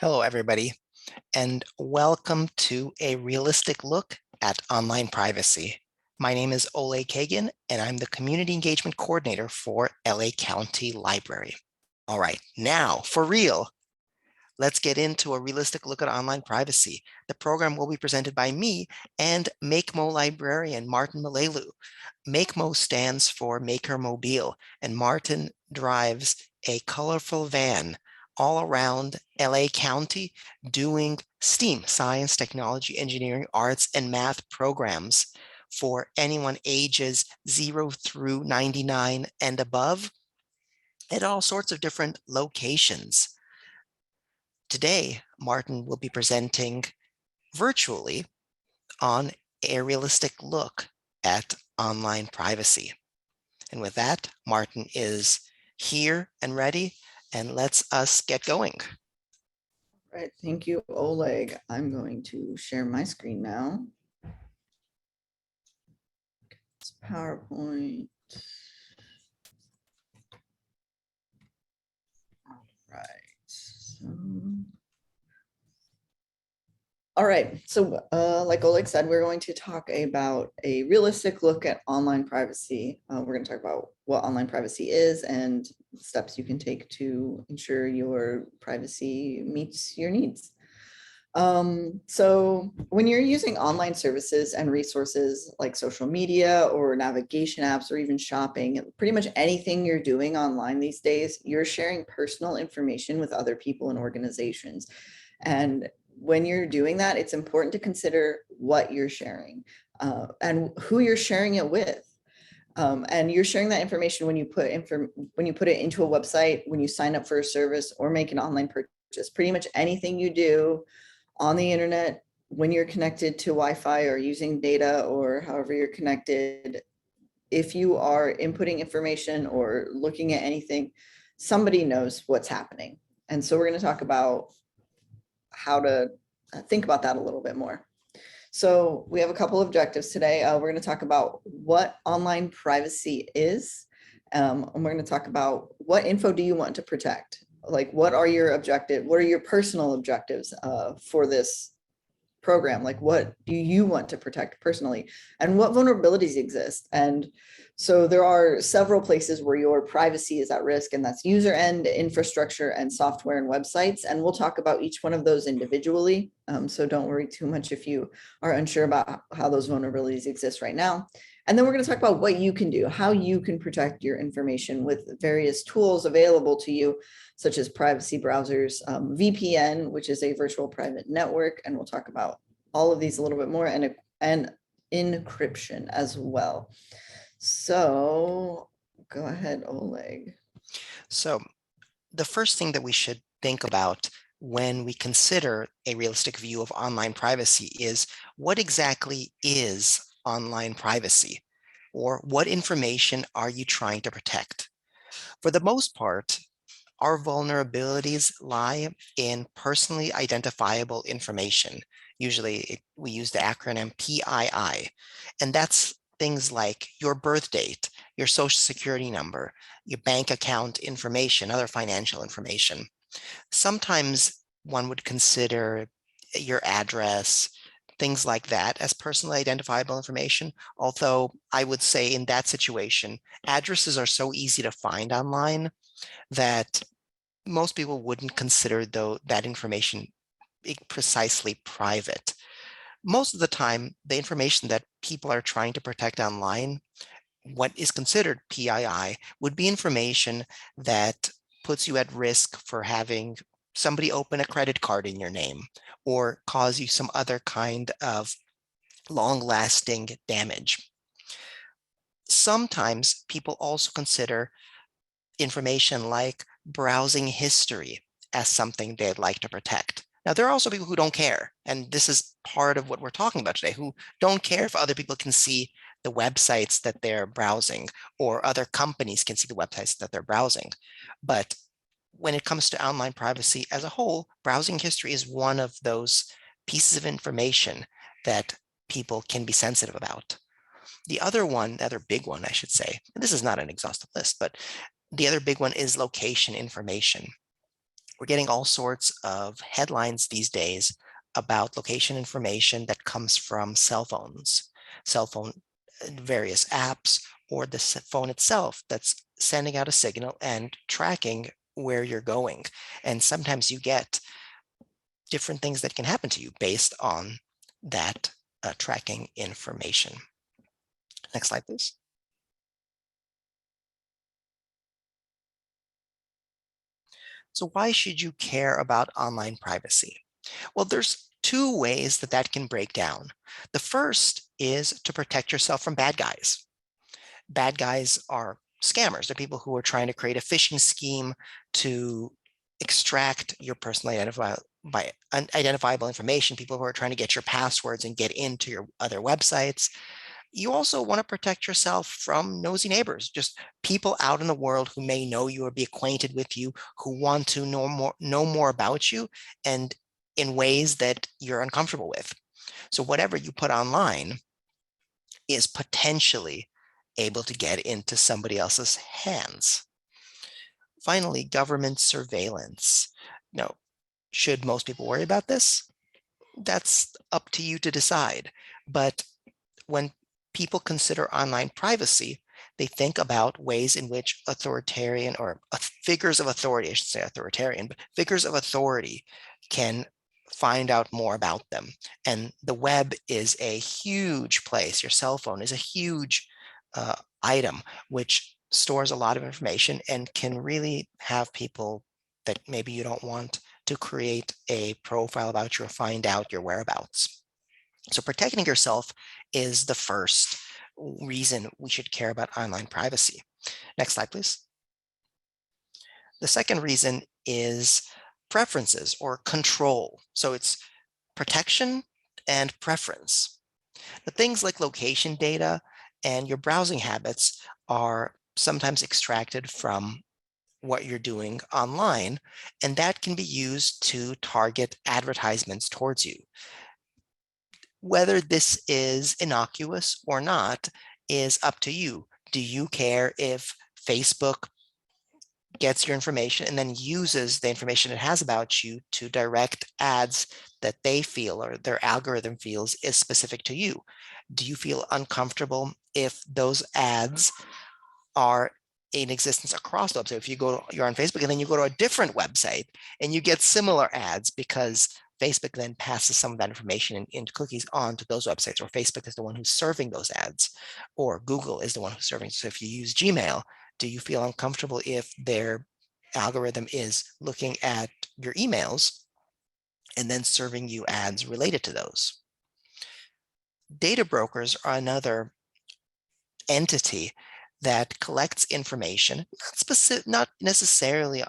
Hello, everybody, and welcome to a realistic look at online privacy. My name is Oleg Kagan, and I'm the Community Engagement Coordinator for LA County Library. All right, now for real, let's get into a realistic look at online privacy. The program will be presented by me and MakeMo librarian Martin Malelu. MakeMo stands for Maker Mobile, and Martin drives a colorful van all around LA County doing STEAM, science, technology, engineering, arts, and math programs for anyone ages 0 through 99 and above at all sorts of different locations. Today, Martin will be presenting virtually on a realistic look at online privacy. And with that, Martin is here and ready, and let's us get going. All right, thank you, Oleg. I'm going to share my screen now. It's PowerPoint. All right. All right, so like Oleg said, we're going to talk about a realistic look at online privacy. We're going to talk about what online privacy is and steps you can take to ensure your privacy meets your needs. So when you're using online services and resources like social media or navigation apps or even shopping, pretty much anything you're doing online these days, you're sharing personal information with other people and organizations. And when you're doing that, it's important to consider what you're sharing and who you're sharing it with. And you're sharing that information when you put it into a website, when you sign up for a service or make an online purchase. Pretty much anything you do on the internet, when you're connected to Wi-Fi or using data or however you're connected, if you are inputting information or looking at anything, somebody knows what's happening. And so we're going to talk about how to think about that a little bit more. So we have a couple of objectives today. We're going to talk about what online privacy is. And we're going to talk about what info do you want to protect? Like, what are your objectives? What are your personal objectives for this program? Like, what do you want to protect personally? And what vulnerabilities exist? And so there are several places where your privacy is at risk, and that's user end, infrastructure, and software and websites. And we'll talk about each one of those individually. So don't worry too much if you are unsure about how those vulnerabilities exist right now. And then we're going to talk about what you can do, how you can protect your information with various tools available to you, such as privacy browsers, VPN, which is a virtual private network. And we'll talk about all of these a little bit more, and encryption as well. So go ahead, Oleg. So the first thing that we should think about when we consider a realistic view of online privacy is what exactly is online privacy, or what information are you trying to protect? For the most part, our vulnerabilities lie in personally identifiable information. Usually we use the acronym P.I.I, and that's things like your birth date, your social security number, your bank account information, other financial information. Sometimes one would consider your address, things like that as personally identifiable information. Although I would say in that situation, addresses are so easy to find online that most people wouldn't consider that information precisely private. Most of the time, the information that people are trying to protect online, what is considered PII, would be information that puts you at risk for having somebody open a credit card in your name or cause you some other kind of long-lasting damage. Sometimes people also consider information like browsing history as something they'd like to protect. Now, there are also people who don't care, and this is part of what we're talking about today, who don't care if other people can see the websites that they're browsing, or other companies can see the websites that they're browsing. But when it comes to online privacy as a whole, browsing history is one of those pieces of information that people can be sensitive about. The other one, the other big one, I should say, and this is not an exhaustive list, but the other big one is location information. We're getting all sorts of headlines these days about location information that comes from cell phones, cell phone, various apps, or the phone itself that's sending out a signal and tracking where you're going. And sometimes you get different things that can happen to you based on that tracking information. Next slide, please. So why should you care about online privacy? Well, there's two ways that that can break down. The first is to protect yourself from bad guys. Bad guys are scammers. They're people who are trying to create a phishing scheme to extract your personally identifiable information, people who are trying to get your passwords and get into your other websites. You also want to protect yourself from nosy neighbors, just people out in the world who may know you or be acquainted with you, who want to know more about you and in ways that you're uncomfortable with. So whatever you put online is potentially able to get into somebody else's hands. Finally, government surveillance. Now, should most people worry about this? That's up to you to decide. But when people consider online privacy, they think about ways in which authoritarian or figures of authority, I should say authoritarian, but figures of authority can find out more about them. And the web is a huge place. Your cell phone is a huge item, which stores a lot of information and can really have people that maybe you don't want to create a profile about you or find out your whereabouts. So protecting yourself is the first reason we should care about online privacy. Next slide, please. The second reason is preferences or control. So it's protection and preference. The things like location data and your browsing habits are sometimes extracted from what you're doing online, and that can be used to target advertisements towards you. Whether this is innocuous or not is up to you. Do you care if Facebook gets your information and then uses the information it has about you to direct ads that they feel or their algorithm feels is specific to you? Do you feel uncomfortable if those ads are in existence across the web? So if you're on Facebook and then you go to a different website and you get similar ads because Facebook then passes some of that information into cookies on to those websites, or Facebook is the one who's serving those ads, or Google is the one who's serving. So if you use Gmail, do you feel uncomfortable if their algorithm is looking at your emails and then serving you ads related to those? Data brokers are another entity that collects information, not necessarily,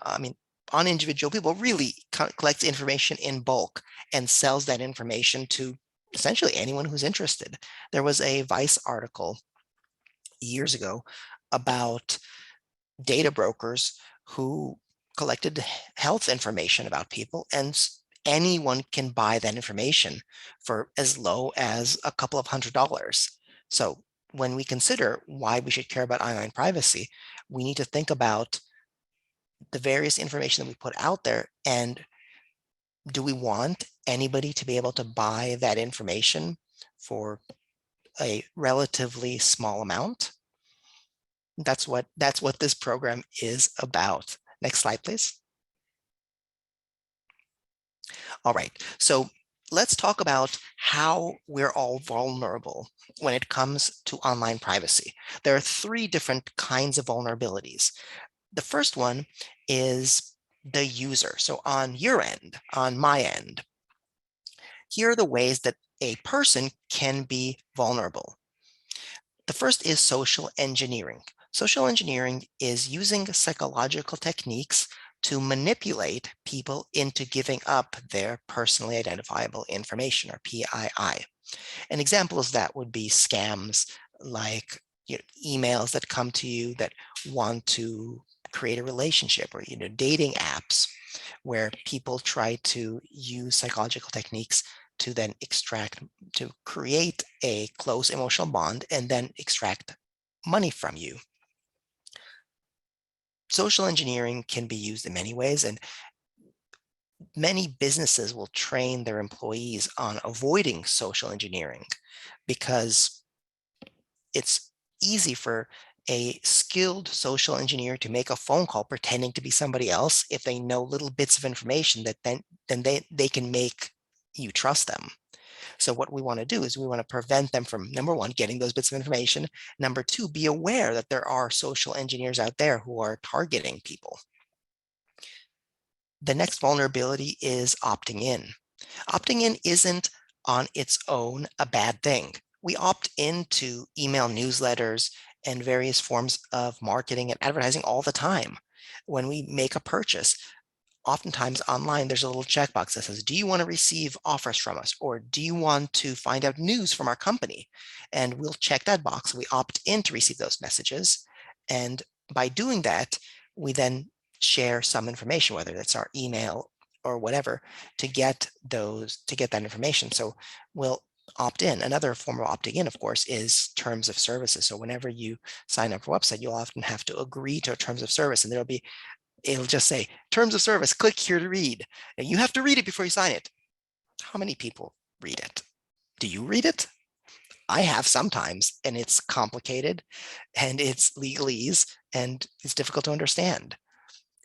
on individual people, really collects information in bulk and sells that information to essentially anyone who's interested. There was a Vice article years ago about data brokers who collected health information about people, and anyone can buy that information for as low as a couple of $100s. So when we consider why we should care about online privacy, we need to think about the various information that we put out there, and do we want anybody to be able to buy that information for a relatively small amount? That's what this program is about. Next slide, please. All right, so let's talk about how we're all vulnerable when it comes to online privacy. There are three different kinds of vulnerabilities. The first one is the user. So on your end, on my end, here are the ways that a person can be vulnerable. The first is social engineering. Social engineering is using psychological techniques to manipulate people into giving up their personally identifiable information, or PII. An example of that would be scams like emails that come to you that want to create a relationship, or dating apps where people try to use psychological techniques to then to create a close emotional bond and then extract money from you. Social engineering can be used in many ways, and many businesses will train their employees on avoiding social engineering because it's easy for a skilled social engineer to make a phone call pretending to be somebody else if they know little bits of information that then they can make you trust them. So what we want to do is we want to prevent them from, number one, getting those bits of information. Number two, be aware that there are social engineers out there who are targeting people. The next vulnerability is opting in. Opting in isn't on its own a bad thing. We opt into email newsletters and various forms of marketing and advertising all the time. When we make a purchase, oftentimes online, there's a little checkbox that says, do you want to receive offers from us? Or do you want to find out news from our company? And we'll check that box. We opt in to receive those messages. And by doing that, we then share some information, whether it's our email or whatever, to get that information. So we'll opt in. Another form of opting in, of course, is terms of services. So whenever you sign up for a website, you'll often have to agree to terms of service, and it'll just say terms of service, click here to read. Now you have to read it before you sign it. How many people read it? Do you read it? I have sometimes, and it's complicated and it's legalese and it's difficult to understand.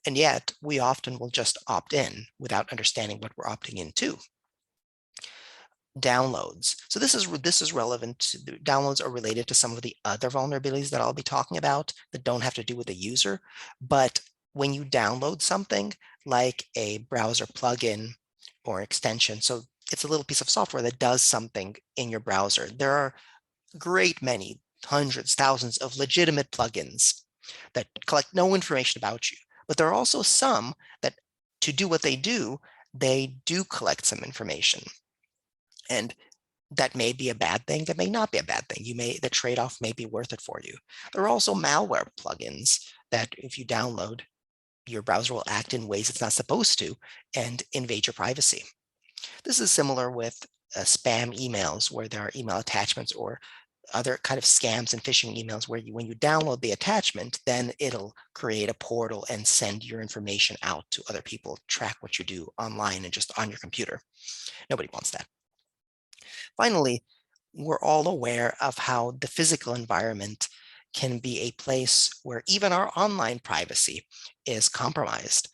And yet we often will just opt in without understanding what we're opting into. Downloads. So this is relevant. Downloads are related to some of the other vulnerabilities that I'll be talking about that don't have to do with the user. But when you download something like a browser plugin or extension, so it's a little piece of software that does something in your browser. There are great many, hundreds, thousands of legitimate plugins that collect no information about you. But there are also some that, to do what they do collect some information. And that may be a bad thing, that may not be a bad thing. The trade-off may be worth it for you. There are also malware plugins that if you download, your browser will act in ways it's not supposed to and invade your privacy. This is similar with spam emails, where there are email attachments or other kind of scams and phishing emails where when you download the attachment, then it'll create a portal and send your information out to other people, track what you do online and just on your computer. Nobody wants that. Finally, we're all aware of how the physical environment can be a place where even our online privacy is compromised.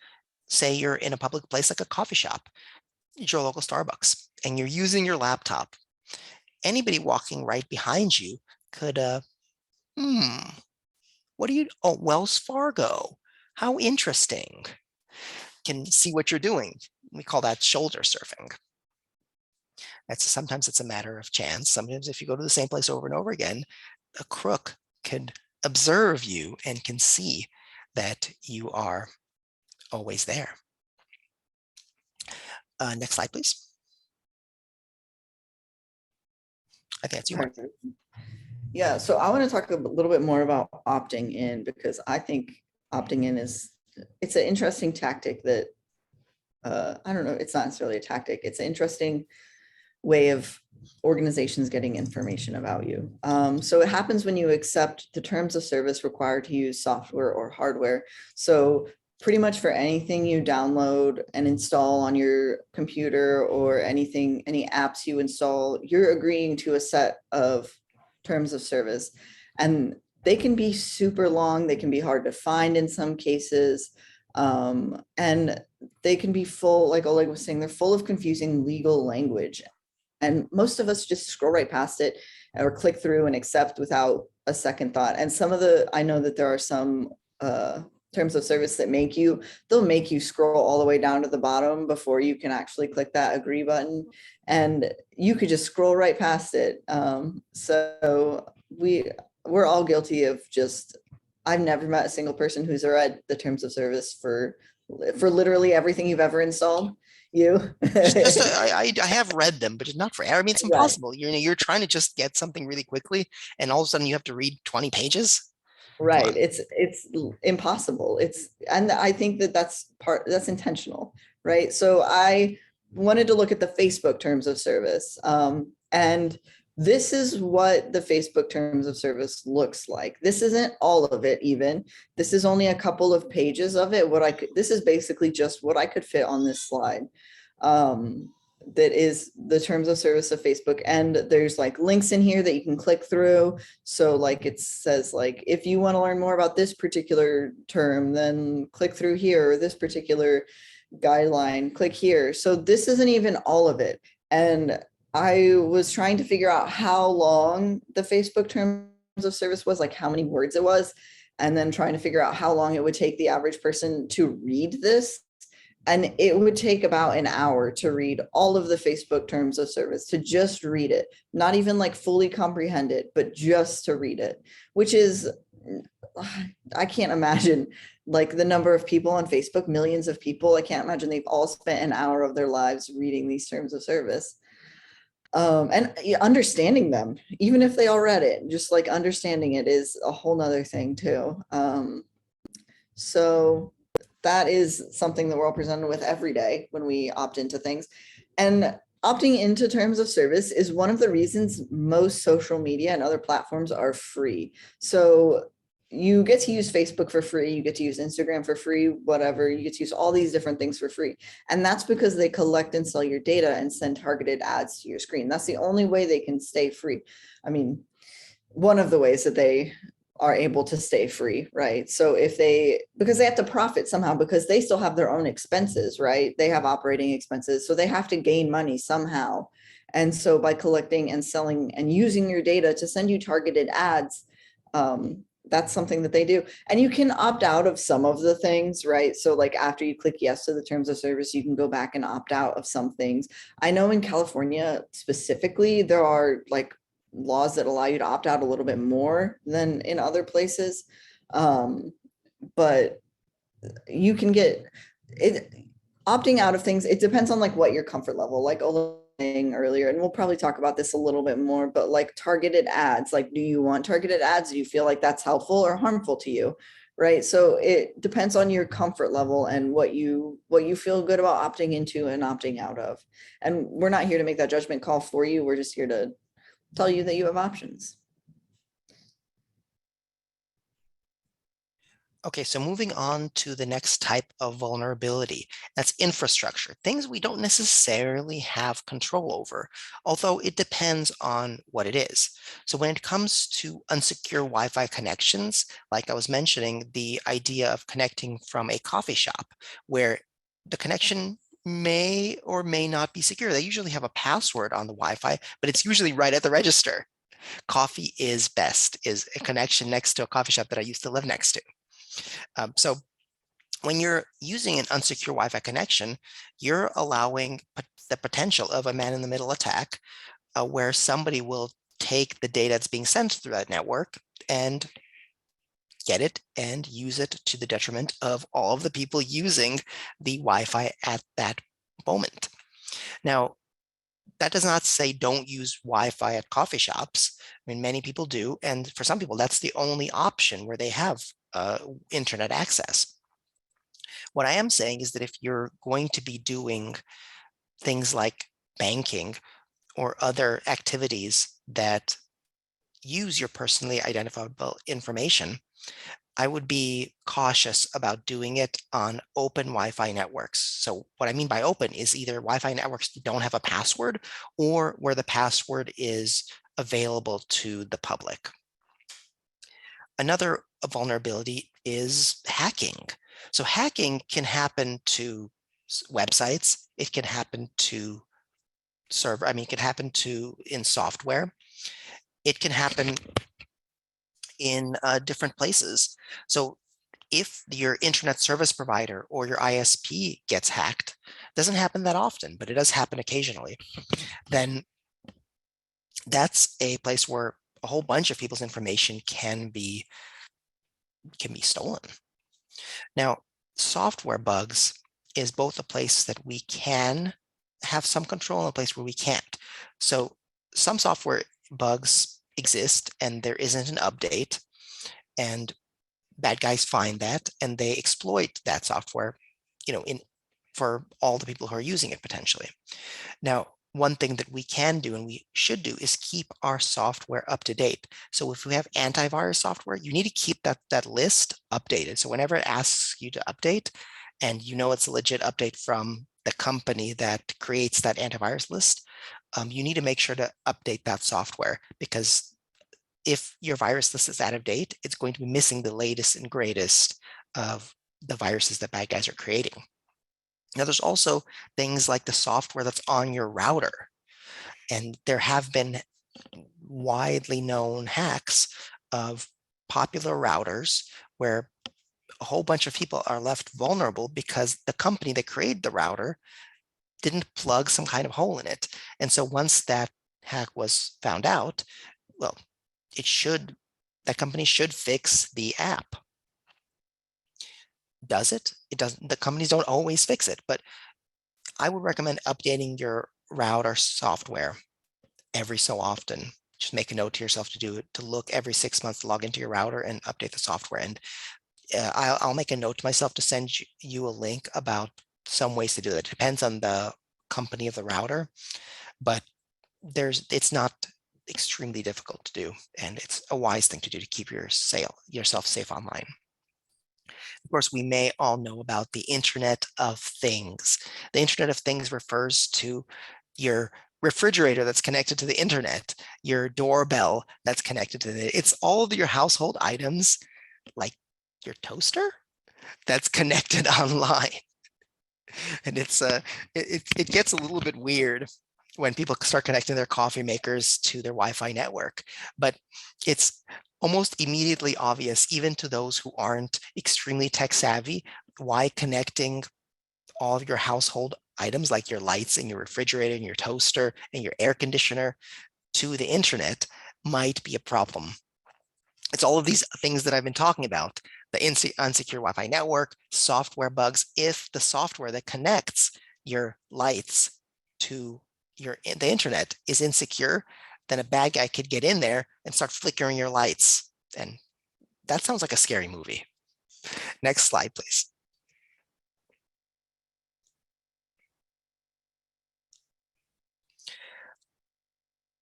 Say you're in a public place like a coffee shop, your local Starbucks, and you're using your laptop. Anybody walking right behind you could, what do you, oh, Wells Fargo. How interesting. Can see what you're doing. We call that shoulder surfing. Sometimes it's a matter of chance. Sometimes if you go to the same place over and over again, a crook could observe you and can see that you are always there. Next slide, please. I think that's you, Mark. Yeah, so I want to talk a little bit more about opting in, because I think opting in it's an interesting tactic that, I don't know, it's not necessarily a tactic. It's an interesting way of organizations getting information about you. So it happens when you accept the terms of service required to use software or hardware. So pretty much for anything you download and install on your computer, or any apps you install, you're agreeing to a set of terms of service. And they can be super long. They can be hard to find in some cases. And they can be full, like Oleg was saying, they're full of confusing legal language. And most of us just scroll right past it or click through and accept without a second thought. And I know that there are some terms of service that they'll make you scroll all the way down to the bottom before you can actually click that agree button. And you could just scroll right past it. So we're all guilty of I've never met a single person who's read the terms of service for literally everything you've ever installed. I have read them, but not for. I mean, it's Right. impossible. You're trying to just get something really quickly, and all of a sudden you have to read 20 pages. Right. It's impossible. And I think that's intentional, right? So I wanted to look at the Facebook terms of service. And this is what the Facebook terms of service looks like. This isn't all of it even. This is only a couple of pages of it. This is basically just what I could fit on this slide. That is the terms of service of Facebook. And there's like links in here that you can click through. So like it says like, if you want to learn more about this particular term, then click through here, or this particular guideline, click here. So this isn't even all of it. And I was trying to figure out how long the Facebook terms of service was, like how many words it was, and then trying to figure out how long it would take the average person to read this. And it would take about an hour to read all of the Facebook terms of service, to just read it, not even like fully comprehend it, but just to read it, which is, I can't imagine like the number of people on Facebook, millions of people. I can't imagine they've all spent an hour of their lives reading these terms of service. And understanding them, even if they all read it, just like understanding it is a whole nother thing too. So that is something that we're all presented with every day when we opt into things. And opting into terms of service is one of the reasons most social media and other platforms are free. So you get to use Facebook for free, you get to use Instagram for free, whatever, you get to use all these different things for free. And that's because they collect and sell your data and send targeted ads to your screen. That's the only way they can stay free. I mean, one of the ways that they are able to stay free, right? So because they have to profit somehow, because they still have their own expenses, right? They have operating expenses, so they have to gain money somehow. And so by collecting and selling and using your data to send you targeted ads, that's something that they do. And you can opt out of some of the things, right? So like after you click yes to the terms of service, you can go back and opt out of some things. I know in California specifically, there are like laws that allow you to opt out a little bit more than in other places. But you can get it, opting out of things. It depends on like what your comfort level, like earlier, and we'll probably talk about this a little bit more, but like targeted ads, like, do you want targeted ads? Do you feel like that's helpful or harmful to you? Right. So it depends on your comfort level and what you feel good about opting into and opting out of. And we're not here to make that judgment call for you. We're just here to tell you that you have options. Okay, so moving on to the next type of vulnerability, that's infrastructure, things we don't necessarily have control over, although it depends on what it is. So when it comes to unsecure Wi-Fi connections, like I was mentioning, the idea of connecting from a coffee shop where the connection may or may not be secure. They usually have a password on the Wi-Fi, but it's usually right at the register. Coffee is best is a connection next to a coffee shop that I used to live next to. So when you're using an unsecure Wi-Fi connection, you're allowing the potential of a man-in-the-middle attack where somebody will take the data that's being sent through that network and get it and use it to the detriment of all of the people using the Wi-Fi at that moment. Now, that does not say don't use Wi-Fi at coffee shops. I mean, many people do. And for some people, that's the only option where they have internet access. What I am saying is that if you're going to be doing things like banking or other activities that use your personally identifiable information, I would be cautious about doing it on open Wi-Fi networks. So what I mean by open is either Wi-Fi networks that don't have a password or where the password is available to the public. Another vulnerability is hacking. So hacking can happen to websites. It can happen to server. I mean, it can happen in software. It can happen in different places. So if your internet service provider or your ISP gets hacked, doesn't happen that often, but it does happen occasionally, then that's a place where a whole bunch of people's information can be stolen. Now, software bugs is both a place that we can have some control and a place where we can't. So some software bugs exist and there isn't an update, and bad guys find that and they exploit that software, for all the people who are using it potentially. Now, one thing that we can do and we should do is keep our software up to date. So if we have antivirus software, you need to keep that list updated. So whenever it asks you to update, and you know it's a legit update from the company that creates that antivirus list, you need to make sure to update that software, because if your virus list is out of date, it's going to be missing the latest and greatest of the viruses that bad guys are creating. Now, there's also things like the software that's on your router. And there have been widely known hacks of popular routers where a whole bunch of people are left vulnerable because the company that created the router didn't plug some kind of hole in it. And so once that hack was found out, well, that company should fix the app. Does it? It doesn't. The companies don't always fix it, but I would recommend updating your router software every so often. Just make a note to yourself to do it, to look every 6 months, to log into your router and update the software. And I'll make a note to myself to send you a link about some ways to do that. It depends on the company of the router, but it's not extremely difficult to do, and it's a wise thing to do to keep yourself safe online. Of course, we may all know about the Internet of Things. The Internet of Things refers to your refrigerator that's connected to the internet, your doorbell that's connected to it's all of your household items, like your toaster, that's connected online. And it gets a little bit weird when people start connecting their coffee makers to their Wi-Fi network, but it's almost immediately obvious, even to those who aren't extremely tech savvy, why connecting all of your household items like your lights and your refrigerator and your toaster and your air conditioner to the internet might be a problem. It's all of these things that I've been talking about: the unsecure Wi-Fi network, software bugs. If the software that connects your lights to the internet is insecure, then a bad guy could get in there and start flickering your lights. And that sounds like a scary movie. Next slide, please.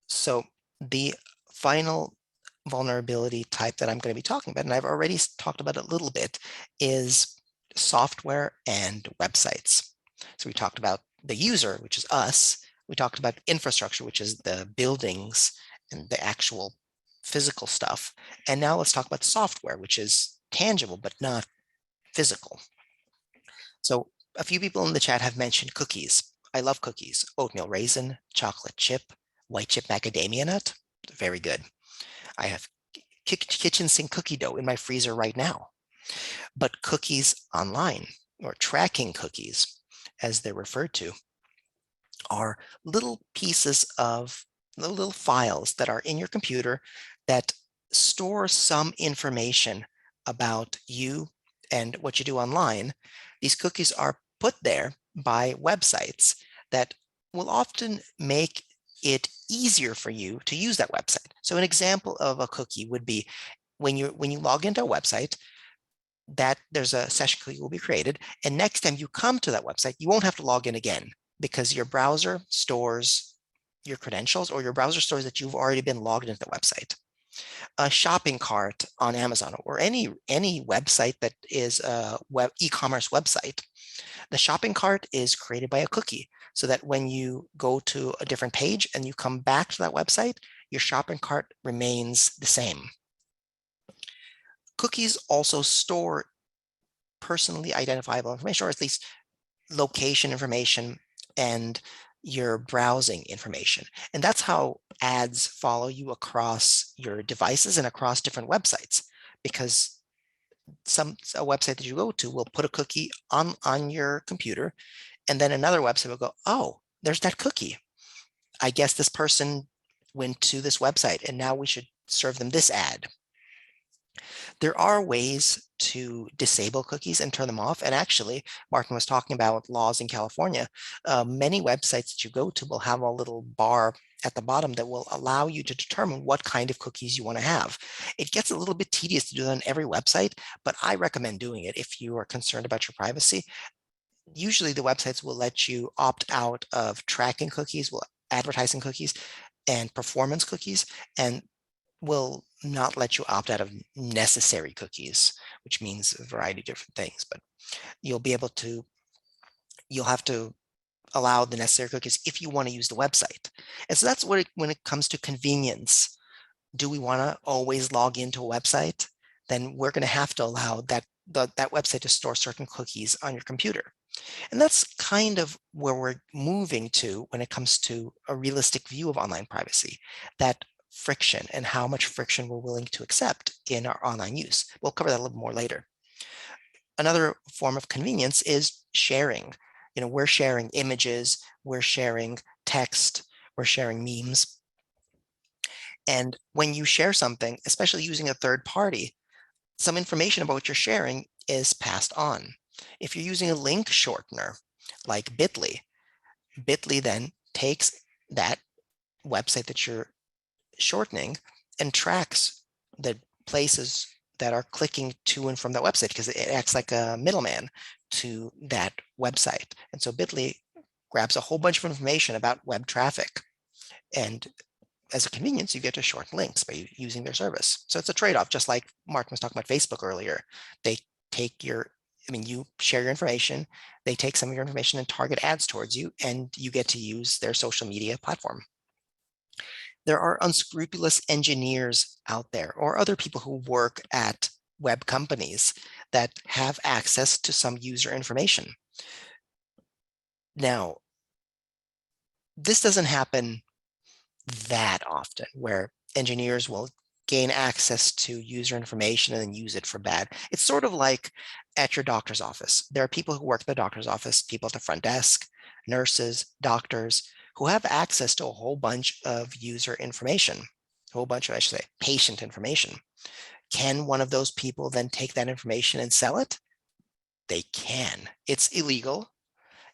So the final vulnerability type that I'm going to be talking about, and I've already talked about it a little bit, is software and websites. So we talked about the user, which is us. We talked about infrastructure, which is the buildings and the actual physical stuff. And now let's talk about software, which is tangible but not physical. So a few people in the chat have mentioned cookies. I love cookies: oatmeal raisin, chocolate chip, white chip macadamia nut. Very good. I have kitchen sink cookie dough in my freezer right now. But cookies online, or tracking cookies, as they're referred to, are little pieces of little files that are in your computer that store some information about you and what you do online. These cookies are put there by websites that will often make it easier for you to use that website. So an example of a cookie would be when you log into a website, that there's a session cookie will be created, and next time you come to that website, you won't have to log in again, because your browser stores your credentials, or your browser stores that you've already been logged into the website. A shopping cart on Amazon, or any website that is a web e-commerce website, the shopping cart is created by a cookie, so that when you go to a different page and you come back to that website, your shopping cart remains the same. Cookies also store personally identifiable information, or at least location information and your browsing information. And that's how ads follow you across your devices and across different websites, because a website that you go to will put a cookie on your computer, and then another website will go, oh, there's that cookie. I guess this person went to this website and now we should serve them this ad. There are ways to disable cookies and turn them off. And actually, Martin was talking about laws in California. Many websites that you go to will have a little bar at the bottom that will allow you to determine what kind of cookies you want to have. It gets a little bit tedious to do that on every website, but I recommend doing it if you are concerned about your privacy. Usually the websites will let you opt out of tracking cookies, will advertising cookies and performance cookies, and will not let you opt out of necessary cookies, which means a variety of different things. But you'll be able to, you'll have to allow the necessary cookies if you want to use the website. And so that's what when it comes to convenience. Do we want to always log into a website? Then we're going to have to allow that website to store certain cookies on your computer. And that's kind of where we're moving to when it comes to a realistic view of online privacy, that friction and how much friction we're willing to accept in our online use. We'll cover that a little more later. Another form of convenience is sharing. We're sharing images, we're sharing text, we're sharing memes. And when you share something, especially using a third party, some information about what you're sharing is passed on. If you're using a link shortener like Bitly then takes that website that you're shortening and tracks the places that are clicking to and from that website, because it acts like a middleman to that website. And so Bitly grabs a whole bunch of information about web traffic. And as a convenience, you get to shorten links by using their service. So it's a trade-off, just like Martin was talking about Facebook earlier. They take you share your information, they take some of your information and target ads towards you, and you get to use their social media platform. There are unscrupulous engineers out there or other people who work at web companies that have access to some user information. Now, this doesn't happen that often, where engineers will gain access to user information and then use it for bad. It's sort of like at your doctor's office. There are people who work at the doctor's office, people at the front desk, nurses, doctors, who have access to a whole bunch of user information, a whole bunch of, I should say, patient information. Can one of those people then take that information and sell it? They can. It's illegal.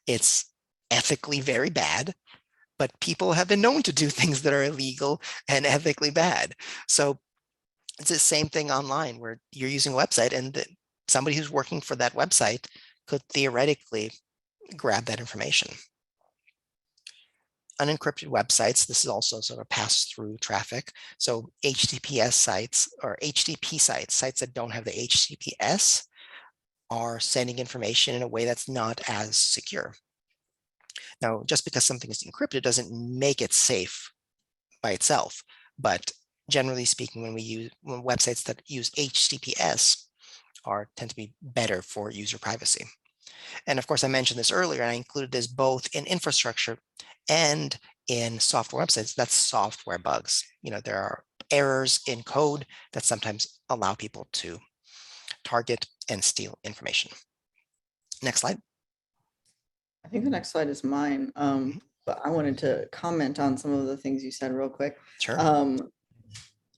It's ethically very bad, but people have been known to do things that are illegal and ethically bad. So it's the same thing online, where you're using a website and somebody who's working for that website could theoretically grab that information. Unencrypted websites, this is also sort of pass-through traffic. So HTTPS sites or HTTP sites, sites that don't have the HTTPS, are sending information in a way that's not as secure. Now, just because something is encrypted doesn't make it safe by itself, but generally speaking, when websites that use HTTPS tend to be better for user privacy. And of course, I mentioned this earlier, and I included this both in infrastructure and in software websites. That's software bugs. There are errors in code that sometimes allow people to target and steal information. Next slide. I think the next slide is mine. But I wanted to comment on some of the things you said real quick. Sure.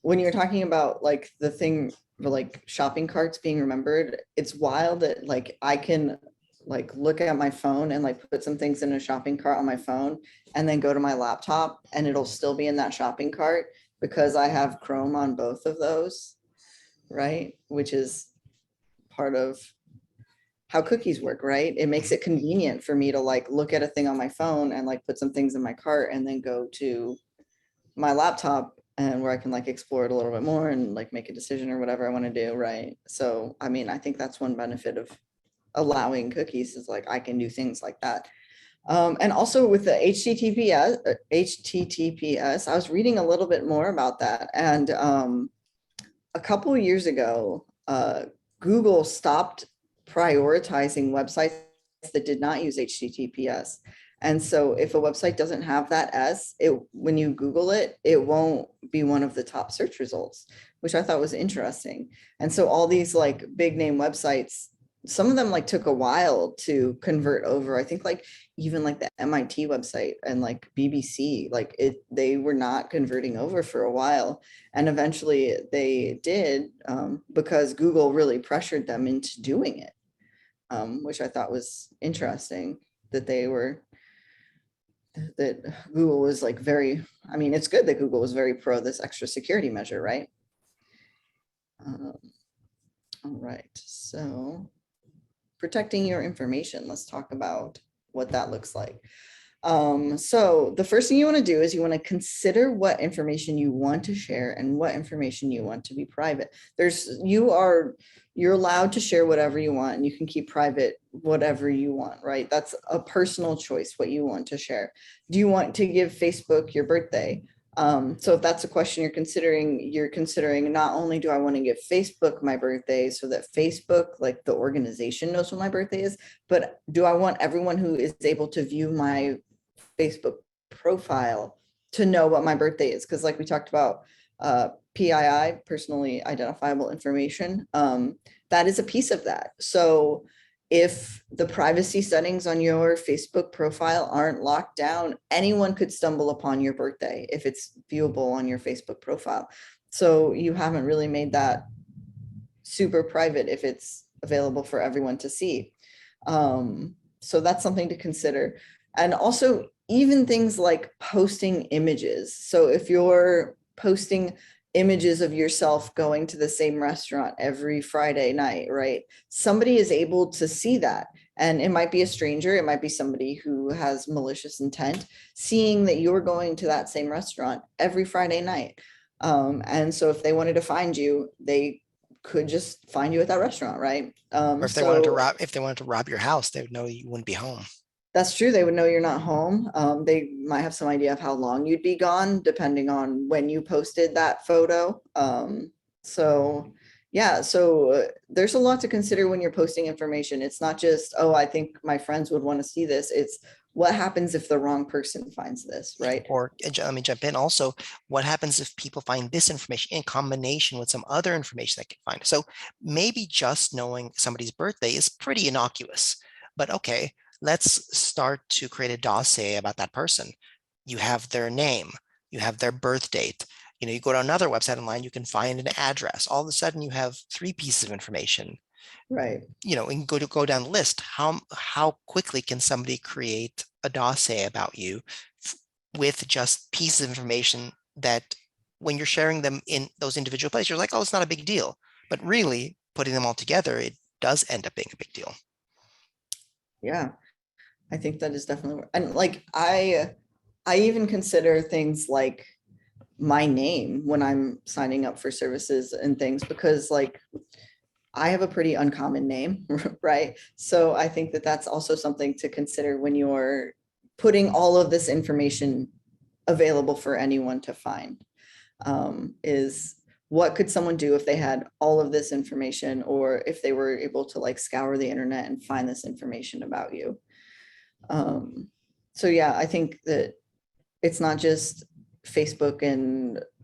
When you're talking about like the thing for like shopping carts being remembered, it's wild that like I can like look at my phone and like put some things in a shopping cart on my phone and then go to my laptop and it'll still be in that shopping cart because I have Chrome on both of those, right? Which is part of how cookies work, right? It makes it convenient for me to like look at a thing on my phone and like put some things in my cart and then go to my laptop and where I can like explore it a little bit more and like make a decision or whatever I want to do, right? So, I mean, I think that's one benefit of allowing cookies is like I can do things like that. And also with the HTTPS, I was reading a little bit more about that. And a couple of years ago, Google stopped prioritizing websites that did not use HTTPS. And so if a website doesn't have that S, when you Google it, it won't be one of the top search results, which I thought was interesting. And so all these like big name websites, some of them like took a while to convert over. I think like even like the MIT website and like BBC, like they were not converting over for a while. And eventually they did because Google really pressured them into doing it, which I thought was interesting that Google was like very, I mean, it's good that Google was very pro this extra security measure, right? All right, so protecting your information. Let's talk about what that looks like. So the first thing you want to do is you want to consider what information you want to share and what information you want to be private. You're allowed to share whatever you want, and you can keep private whatever you want, right? That's a personal choice, what you want to share. Do you want to give Facebook your birthday? So if that's a question you're considering not only do I want to give Facebook my birthday so that Facebook, like the organization, knows when my birthday is, but do I want everyone who is able to view my Facebook profile to know what my birthday is? Because like we talked about, PII, personally identifiable information, that is a piece of that. So if the privacy settings on your Facebook profile aren't locked down, anyone could stumble upon your birthday if it's viewable on your Facebook profile. So you haven't really made that super private if it's available for everyone to see. So that's something to consider. And also even things like posting images. So if you're posting images of yourself going to the same restaurant every Friday night, right? Somebody is able to see that. And it might be a stranger, it might be somebody who has malicious intent, seeing that you're going to that same restaurant every Friday night. And so if they wanted to find you, they could just find you at that restaurant, right? Or if they wanted to rob your house, they would know you wouldn't be home. That's true. They would know you're not home. They might have some idea of how long you'd be gone, depending on when you posted that photo. So yeah, there's a lot to consider when you're posting information. It's not just, oh, I think my friends would want to see this. It's what happens if the wrong person finds this, right? Or let me jump in also, what happens if people find this information in combination with some other information they can find? So maybe just knowing somebody's birthday is pretty innocuous, but okay, let's start to create a dossier about that person. You have their name, you have their birth date. You go to another website online, you can find an address. All of a sudden, you have 3 pieces of information. Right. And go down the list. How quickly can somebody create a dossier about you with just pieces of information that, when you're sharing them in those individual places, you're like, oh, it's not a big deal. But really, putting them all together, it does end up being a big deal. Yeah, I think that is definitely, and like I even consider things like my name when I'm signing up for services and things, because like I have a pretty uncommon name, right? So I think that that's also something to consider when you're putting all of this information available for anyone to find, is what could someone do if they had all of this information, or if they were able to like scour the internet and find this information about you. So yeah, I think that it's not just Facebook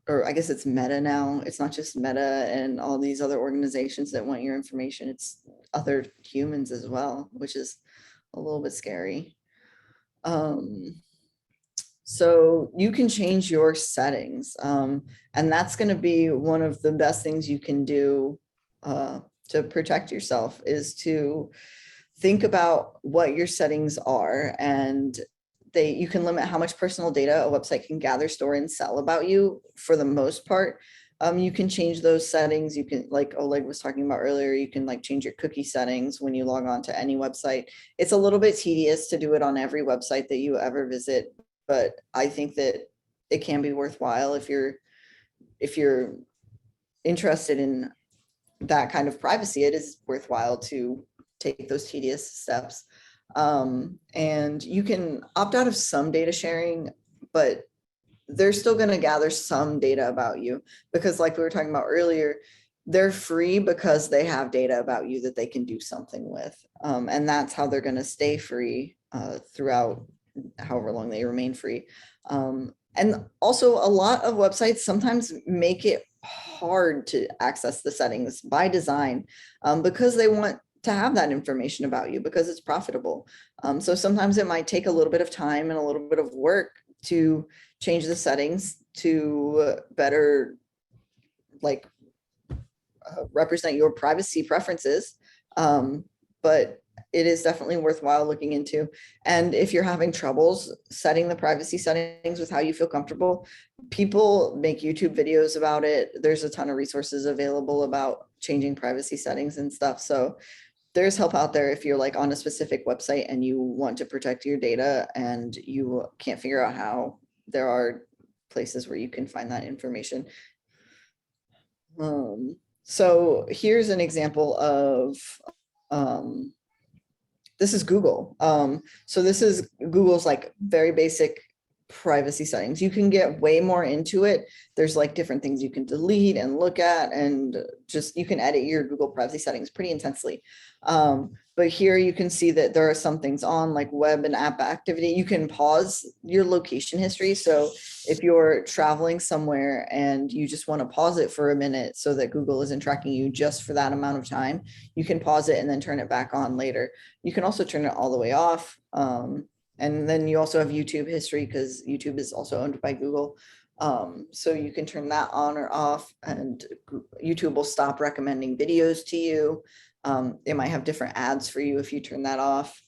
or I guess it's Meta now. It's not just Meta and all these other organizations that want your information. It's other humans as well, which is a little bit scary. So you can change your settings. And that's going to be one of the best things you can do to protect yourself, is to think about what your settings are, and you can limit how much personal data a website can gather, store, and sell about you for the most part. You can change those settings. You can, like Oleg was talking about earlier, you can like change your cookie settings when you log on to any website. It's a little bit tedious to do it on every website that you ever visit, but I think that it can be worthwhile if you're interested in that kind of privacy. It is worthwhile to take those tedious steps. And you can opt out of some data sharing, but they're still going to gather some data about you, because like we were talking about earlier, they're free because they have data about you that they can do something with. And that's how they're going to stay free throughout however long they remain free. And also a lot of websites sometimes make it hard to access the settings by design, because they want to have that information about you because it's profitable. So sometimes it might take a little bit of time and a little bit of work to change the settings to better like represent your privacy preferences. But it is definitely worthwhile looking into. And if you're having troubles setting the privacy settings with how you feel comfortable, people make YouTube videos about it. There's a ton of resources available about changing privacy settings and stuff. So there's help out there if you're like on a specific website and you want to protect your data and you can't figure out how. There are places where you can find that information. So here's an example of, this is Google. So this is Google's like very basic privacy settings. You can get way more into it. There's like different things you can delete and look at, and just you can edit your Google privacy settings pretty intensely. But here you can see that there are some things on like web and app activity. You can pause your location history. So if you're traveling somewhere and you just want to pause it for a minute so that Google isn't tracking you just for that amount of time, you can pause it and then turn it back on later. You can also turn it all the way off. And then you also have YouTube history because YouTube is also owned by Google. So you can turn that on or off, and YouTube will stop recommending videos to you. They might have different ads for you if you turn that off.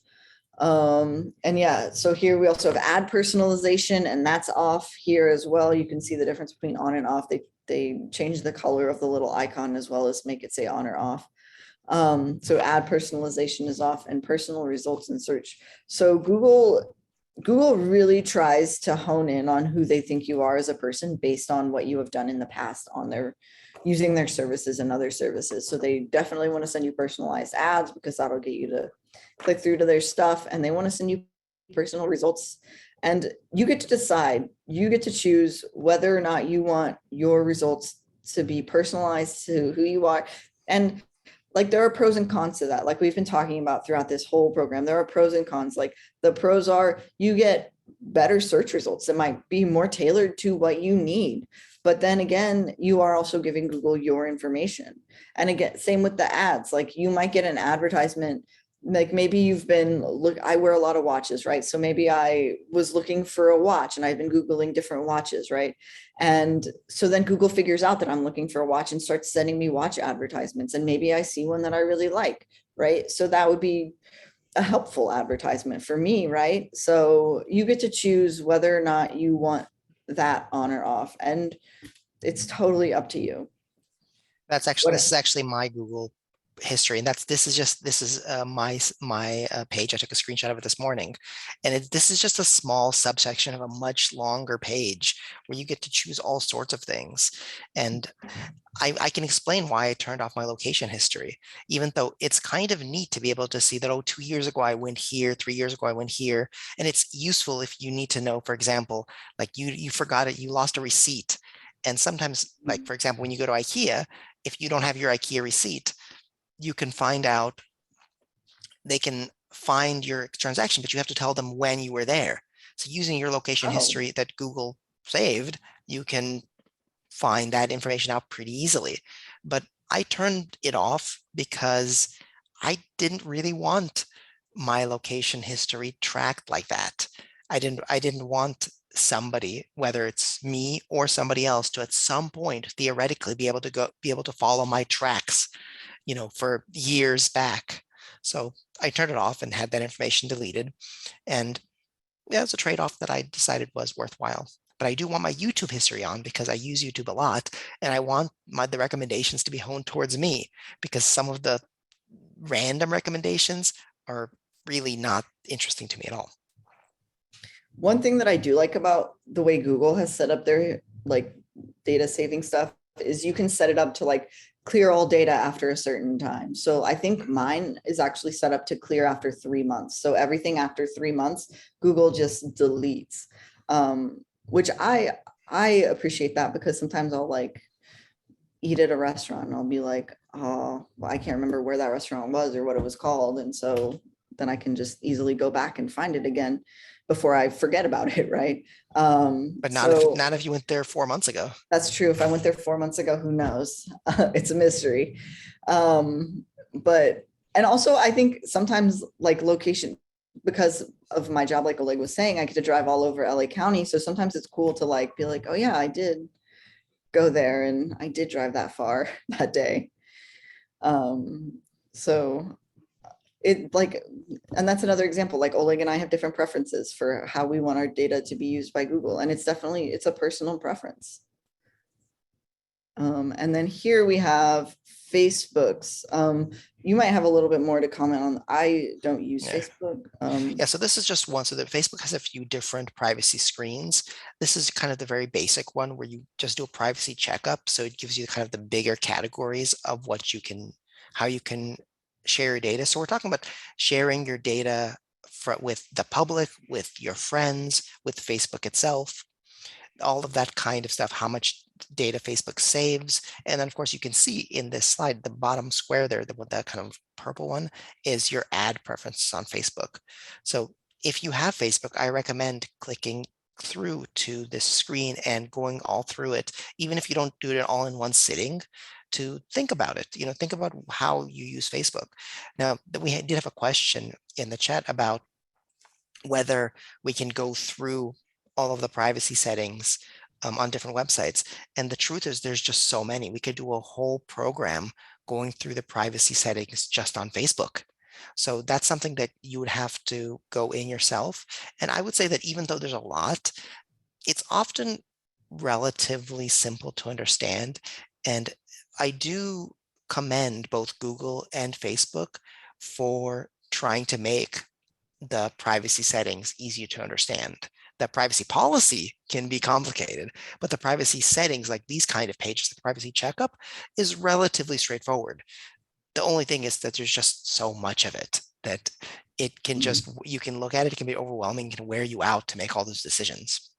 And yeah, so here we also have ad personalization, and that's off here as well. You can see the difference between on and off. They change the color of the little icon as well as make it say on or off. So ad personalization is off, and personal results in search. So Google really tries to hone in on who they think you are as a person based on what you have done in the past on their using their services and other services. So they definitely want to send you personalized ads because that'll get you to click through to their stuff, and they want to send you personal results. And you get to decide, you get to choose whether or not you want your results to be personalized to who you are. And like there are pros and cons to that. Like we've been talking about throughout this whole program, there are pros and cons. Like the pros are you get better search results that might be more tailored to what you need. But then again, you are also giving Google your information. And again, same with the ads. Like you might get an advertisement, like maybe you've been I wear a lot of watches, right? So maybe I was looking for a watch and I've been Googling different watches, right? And so then Google figures out that I'm looking for a watch and starts sending me watch advertisements. And maybe I see one that I really like, right? So that would be a helpful advertisement for me, right? So you get to choose whether or not you want that on or off, and it's totally up to you. This What is actually my Google history, and this is my page. I took a screenshot of it this morning, and this is just a small subsection of a much longer page where you get to choose all sorts of things. And I can explain why I turned off my location history, even though it's kind of neat to be able to see that, oh, 2 years ago I went here, 3 years ago I went here. And it's useful if you need to know, for example, like you forgot it, you lost a receipt. And sometimes, like, for example, when you go to IKEA, if you don't have your IKEA receipt, you can find out, they can find your transaction, but you have to tell them when you were there. So using your location Oh, history that Google saved, you can find that information out pretty easily. But I turned it off because I didn't really want my location history tracked like that. I didn't want somebody, whether it's me or somebody else, to at some point theoretically be able to follow my tracks, for years back. So I turned it off and had that information deleted. And yeah, it's a trade-off that I decided was worthwhile. But I do want my YouTube history on because I use YouTube a lot, and I want the recommendations to be honed towards me, because some of the random recommendations are really not interesting to me at all. one thing that I do like about the way Google has set up their like data saving stuff is you can set it up to like clear all data after a certain time. So I think mine is actually set up to clear after 3 months. So everything after 3 months, Google just deletes, which I appreciate that, because sometimes I'll like eat at a restaurant and I'll be like, oh, well, I can't remember where that restaurant was or what it was called. And so then I can just easily go back and find it again before I forget about it, right? But So not if you went there 4 months ago. that's true. If I went there 4 months ago, who knows? It's a mystery. But, and also I think sometimes like location, because of my job, like Oleg was saying, I get to drive all over LA County. So sometimes it's cool to like be like, oh yeah, I did go there and I did drive that far that day. So it like, and that's another example, like Oleg and I have different preferences for how we want our data to be used by Google. And it's a personal preference. And then here we have Facebook's. You might have a little bit more to comment on. I don't use Yeah. Facebook. Yeah, so this is just one. So that Facebook has a few different privacy screens. This is kind of the very basic one where you just do a privacy checkup. So it gives you kind of the bigger categories of what you can, how you can share your data. So we're talking about sharing your data with the public, with your friends, with Facebook itself, all of that kind of stuff, how much data Facebook saves. And then of course you can see in this slide, the bottom square there, that kind of purple one is your ad preferences on Facebook. So if you have Facebook, I recommend clicking through to this screen and going all through it, even if you don't do it all in one sitting, to think about it, think about how you use Facebook. Now, we did have a question in the chat about whether we can go through all of the privacy settings on different websites. And the truth is there's just so many. We could do a whole program going through the privacy settings just on Facebook. So that's something that you would have to go in yourself. And I would say that even though there's a lot, it's often relatively simple to understand. And I do commend both Google and Facebook for trying to make the privacy settings easier to understand. The privacy policy can be complicated, but the privacy settings, like these kind of pages, the privacy checkup, is relatively straightforward. The only thing is that there's just so much of it that it can just, you can look at it, it can be overwhelming, it can wear you out to make all those decisions.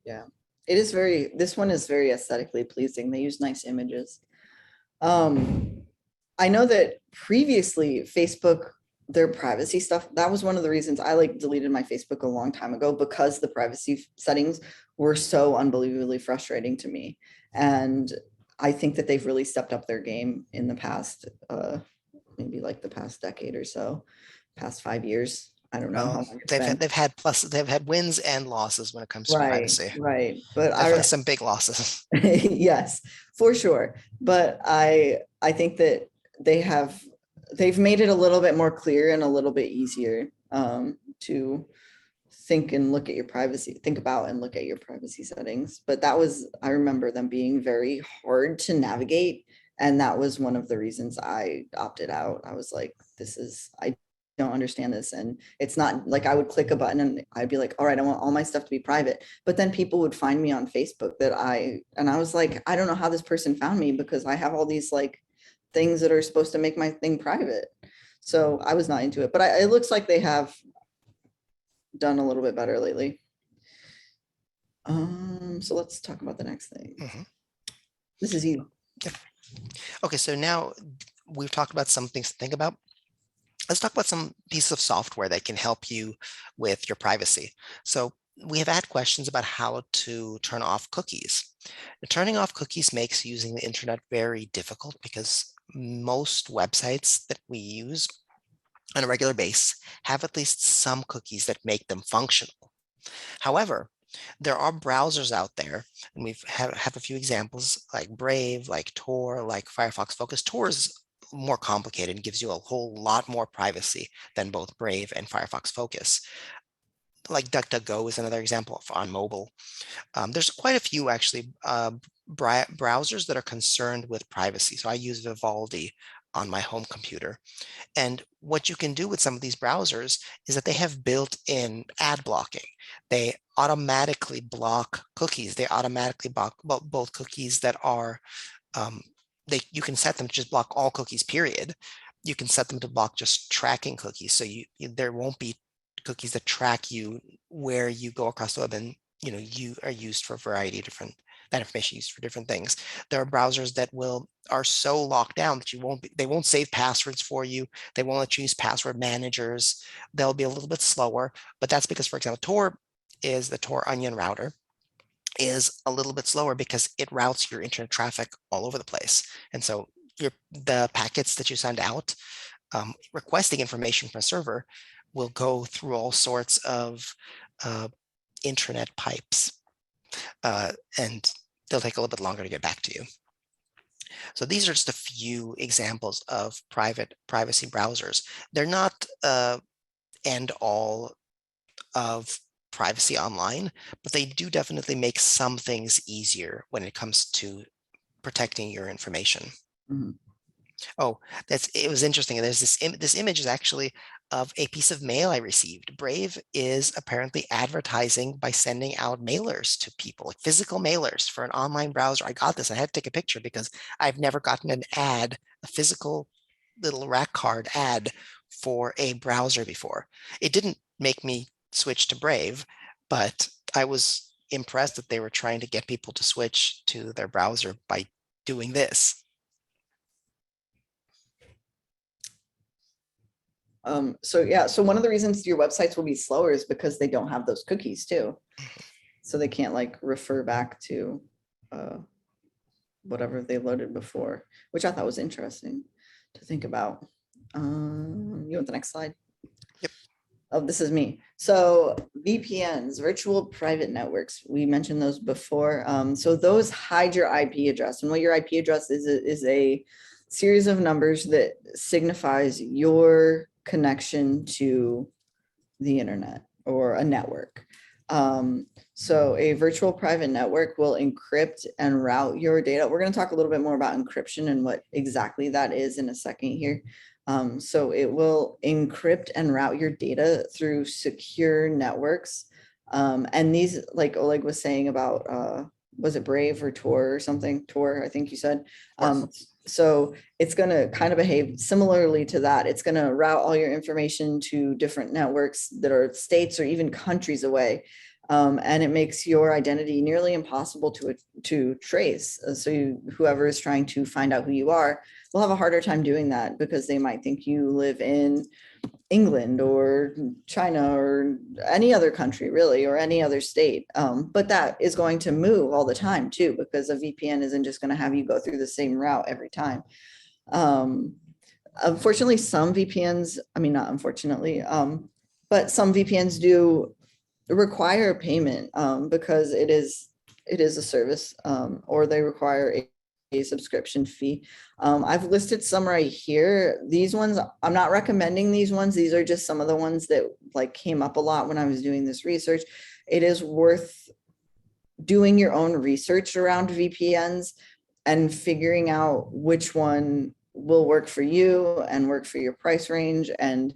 Yeah, this one is very aesthetically pleasing. They use nice images. I know that previously Facebook, their privacy stuff, that was one of the reasons I deleted my Facebook a long time ago, because the privacy settings were so unbelievably frustrating to me. And I think that they've really stepped up their game in the past, maybe like the past decade or so, past 5 years. I don't know how Well, long it's been. they've had wins and losses when it comes to Right, privacy. right. But Definitely some big losses. yes, for sure. But I think that they've made it a little bit more clear and a little bit easier to think and look at your privacy, think about and look at your privacy settings. But I remember them being very hard to navigate. And that was one of the reasons I opted out. I was like, I don't understand this. And it's not like I would click a button and I'd be like, all right, I want all my stuff to be private. But then people would find me on Facebook and I was like, I don't know how this person found me, because I have all these things that are supposed to make my thing private. So I was not into it, but it looks like they have done a little bit better lately. So let's talk about the next thing. Mhm. This is you. Okay, so now we've talked about some things to think about. Let's talk about some pieces of software that can help you with your privacy. So we have had questions about how to turn off cookies. Turning off cookies makes using the internet very difficult because most websites that we use on a regular basis have at least some cookies that make them functional. However, there are browsers out there, and have a few examples like Brave, like Tor, like Firefox Focus. Tor is more complicated and gives you a whole lot more privacy than both Brave and Firefox Focus. Like DuckDuckGo is another example on mobile. There's quite a few actually browsers that are concerned with privacy. So I use Vivaldi on my home computer. And what you can do with some of these browsers is that they have built-in ad blocking. They automatically block cookies. They automatically block both cookies that are, you can set them to just block all cookies, period. You can set them to block just tracking cookies. So there won't be cookies that track you where you go across the web, and you are used for a variety of different, that information used for different things. There are browsers that are so locked down that they won't save passwords for you. They won't let you use password managers. They'll be a little bit slower, but that's because, for example, the Tor Onion router is a little bit slower because it routes your internet traffic all over the place. And so the packets that you send out requesting information from a server will go through all sorts of internet pipes, and they'll take a little bit longer to get back to you. So these are just a few examples of privacy browsers. They're not end all of privacy online, but they do definitely make some things easier when it comes to protecting your information. Mhm. Oh, it was interesting. There's this image is actually of a piece of mail I received. Brave is apparently advertising by sending out mailers to people, like physical mailers for an online browser. I got this. I had to take a picture because I've never gotten an ad, a physical little rack card ad for a browser before. It didn't make me switch to Brave, but I was impressed that they were trying to get people to switch to their browser by doing this. So yeah, so one of the reasons your websites will be slower is because they don't have those cookies too. So they can't like refer back to uh, whatever they loaded before, which I thought was interesting to think about. You want the next slide? Yep. Oh, this is me. So VPNs, virtual private networks, we mentioned those before. So those hide your IP address. And what your IP address is a series of numbers that signifies your connection to the internet or a network. So a virtual private network will encrypt and route your data. We're going to talk a little bit more about encryption and what exactly that is in a second here. So it will encrypt and route your data through secure networks. And these, like Oleg was saying about, was it Brave or Tor or something? Tor, I think you said. So it's going to kind of behave similarly to that. It's going to route all your information to different networks that are states or even countries away. And it makes your identity nearly impossible to trace. So whoever is trying to find out who you are will have a harder time doing that because they might think you live in England or China or any other country really, or any other state. But that is going to move all the time too, because a VPN isn't just going to have you go through the same route every time. Unfortunately, some VPNs, I mean, not unfortunately, but some VPNs do require payment because it is a service, or they require a subscription fee. I've listed some right here. These ones, I'm not recommending these ones. These are just some of the ones that like came up a lot when I was doing this research. It is worth doing your own research around VPNs and figuring out which one will work for you and work for your price range and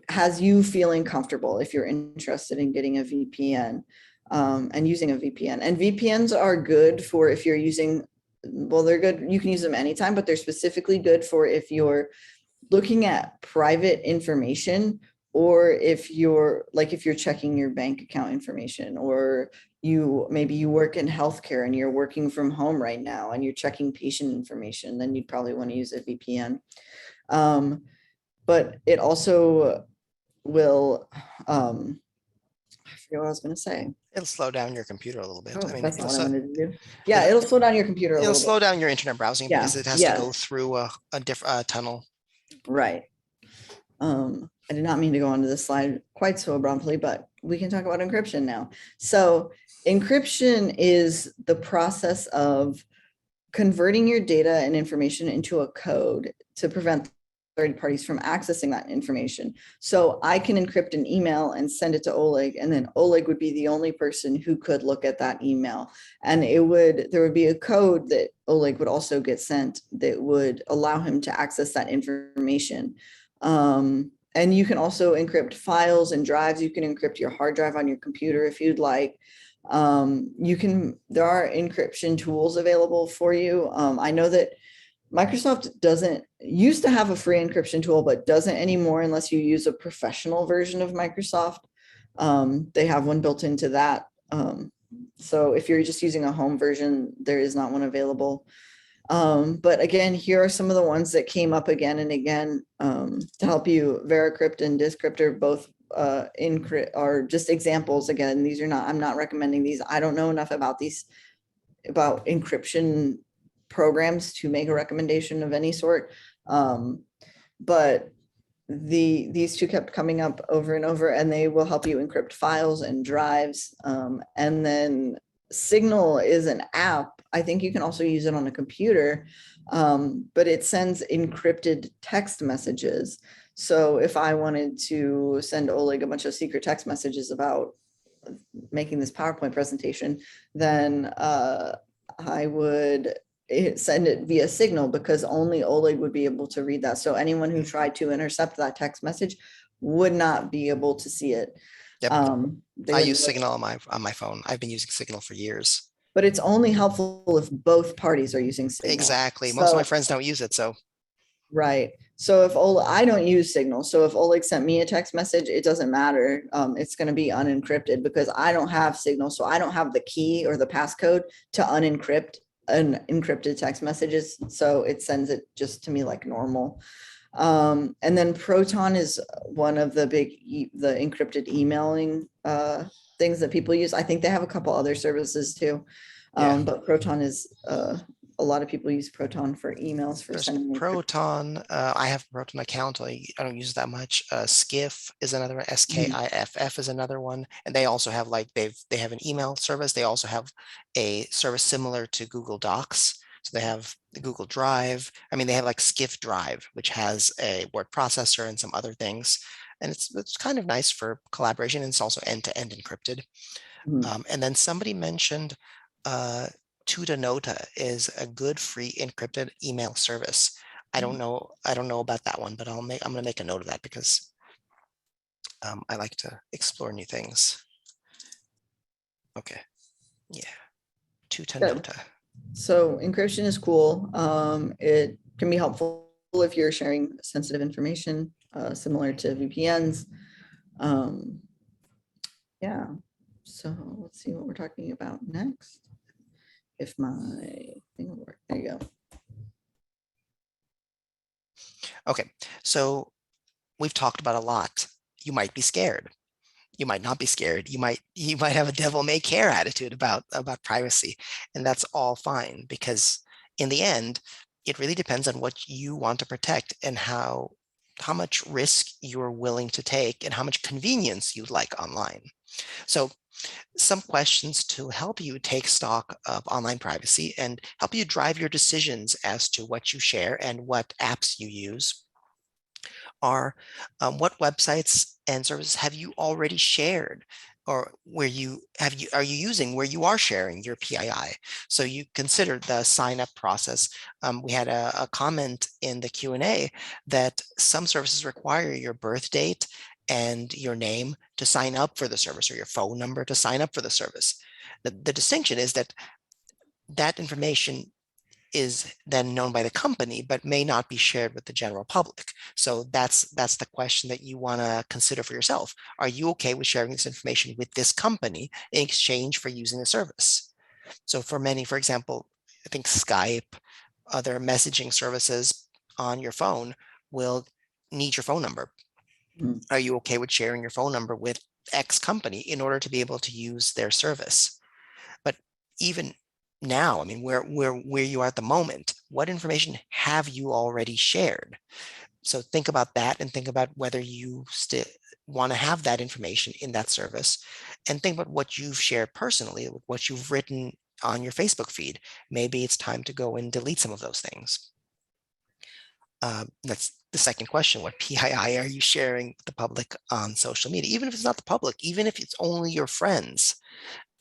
has you feeling comfortable if you're interested in getting a VPN and using a VPN. And VPNs are good for if you're using, well, they're good. You can use them anytime, but they're specifically good for if you're looking at private information, or if you're checking your bank account information, or maybe you work in healthcare and you're working from home right now and you're checking patient information, then you'd probably want to use a VPN. But it also will, I forget what I was going to say. It'll slow down your computer a little bit. Oh, I mean, that's not what I wanted to do. yeah, Yeah, it'll slow down your computer a it'll little slow bit. down your internet browsing Yeah, because it has to yeah, go through a different tunnel. right. I did not mean to go onto this slide quite so abruptly, but we can talk about encryption now. So encryption is the process of converting your data and information into a code to prevent third parties from accessing that information. So I can encrypt an email and send it to Oleg, and then Oleg would be the only person who could look at that email. And there would be a code that Oleg would also get sent that would allow him to access that information. And you can also encrypt files and drives. You can encrypt your hard drive on your computer if you'd like. There are encryption tools available for you. I know that Microsoft used to have a free encryption tool, but doesn't anymore unless you use a professional version of Microsoft. They have one built into that. So if you're just using a home version, there is not one available. But again, here are some of the ones that came up again and again to help you. Veracrypt and Descrypt are both are just examples. Again, I'm not recommending these. I don't know enough about encryption programs to make a recommendation of any sort. But these two kept coming up over and over, and they will help you encrypt files and drives. And then Signal is an app. I think you can also use it on a computer, but it sends encrypted text messages. So if I wanted to send Oleg a bunch of secret text messages about making this PowerPoint presentation, then I would send it via Signal, because only Oleg would be able to read that. So anyone who tried to intercept that text message would not be able to see it. Yep. They I would use miss. Signal on my phone. I've been using Signal for years. But it's only helpful if both parties are using Signal. Exactly. Most of my So, friends don't use it, so right. So if Oleg, I don't use Signal. So if Oleg sent me a text message, it doesn't matter. It's going to be unencrypted because I don't have Signal. So I don't have the key or the passcode to unencrypt encrypted text messages. So it sends it just to me like normal. And then Proton is one of the the encrypted emailing things that people use. I think they have a couple other services too. yeah. But Proton is a lot of people use Proton for emails for There's sending encrypted. Proton. I have a Proton account. I don't use it that much. Skiff is another one. Mhm. Skiff is another one, and they also have like they have an email service. They also have a service similar to Google Docs. So they have the Google Drive. I mean, they have like Skiff Drive, which has a word processor and some other things, and it's kind of nice for collaboration. And it's also end-to-end encrypted. Mhm. And then somebody mentioned uh, Tutanota is a good free encrypted email service. I don't know about that one, but I'm gonna make a note of that because I like to explore new things. Okay, yeah, Yeah. Tutanota. So encryption is cool. It can be helpful if you're sharing sensitive information, similar to VPNs. Um, yeah. So let's see what we're talking about next. If my thing will work. There you go. Okay, so we've talked about a lot. You might be scared. You might not be scared. You might have a devil may care attitude about privacy, and that's all fine because in the end, it really depends on what you want to protect and how much risk you're willing to take and how much convenience you'd like online. So some questions to help you take stock of online privacy and help you drive your decisions as to what you share and what apps you use are what websites and services have you already shared or where you have you are you using where you are sharing your PII? So you consider the sign up process. We had a comment in the Q&A that some services require your birth date and your name to sign up for the service or your phone number to sign up for the service. The distinction is that that information is then known by the company, but may not be shared with the general public. So that's the question that you want to consider for yourself. Are you okay with sharing this information with this company in exchange for using the service? So for many, for example, I think Skype, other messaging services on your phone will need your phone number. Mhm. Are you okay with sharing your phone number with X company in order to be able to use their service? But even now, I mean, where you are at the moment, what information have you already shared? So think about that and think about whether you still want to have that information in that service and think about what you've shared personally, what you've written on your Facebook feed. Maybe it's time to go and delete some of those things. That's the second question. What PII are you sharing with the public on social media? Even if it's not the public, even if it's only your friends,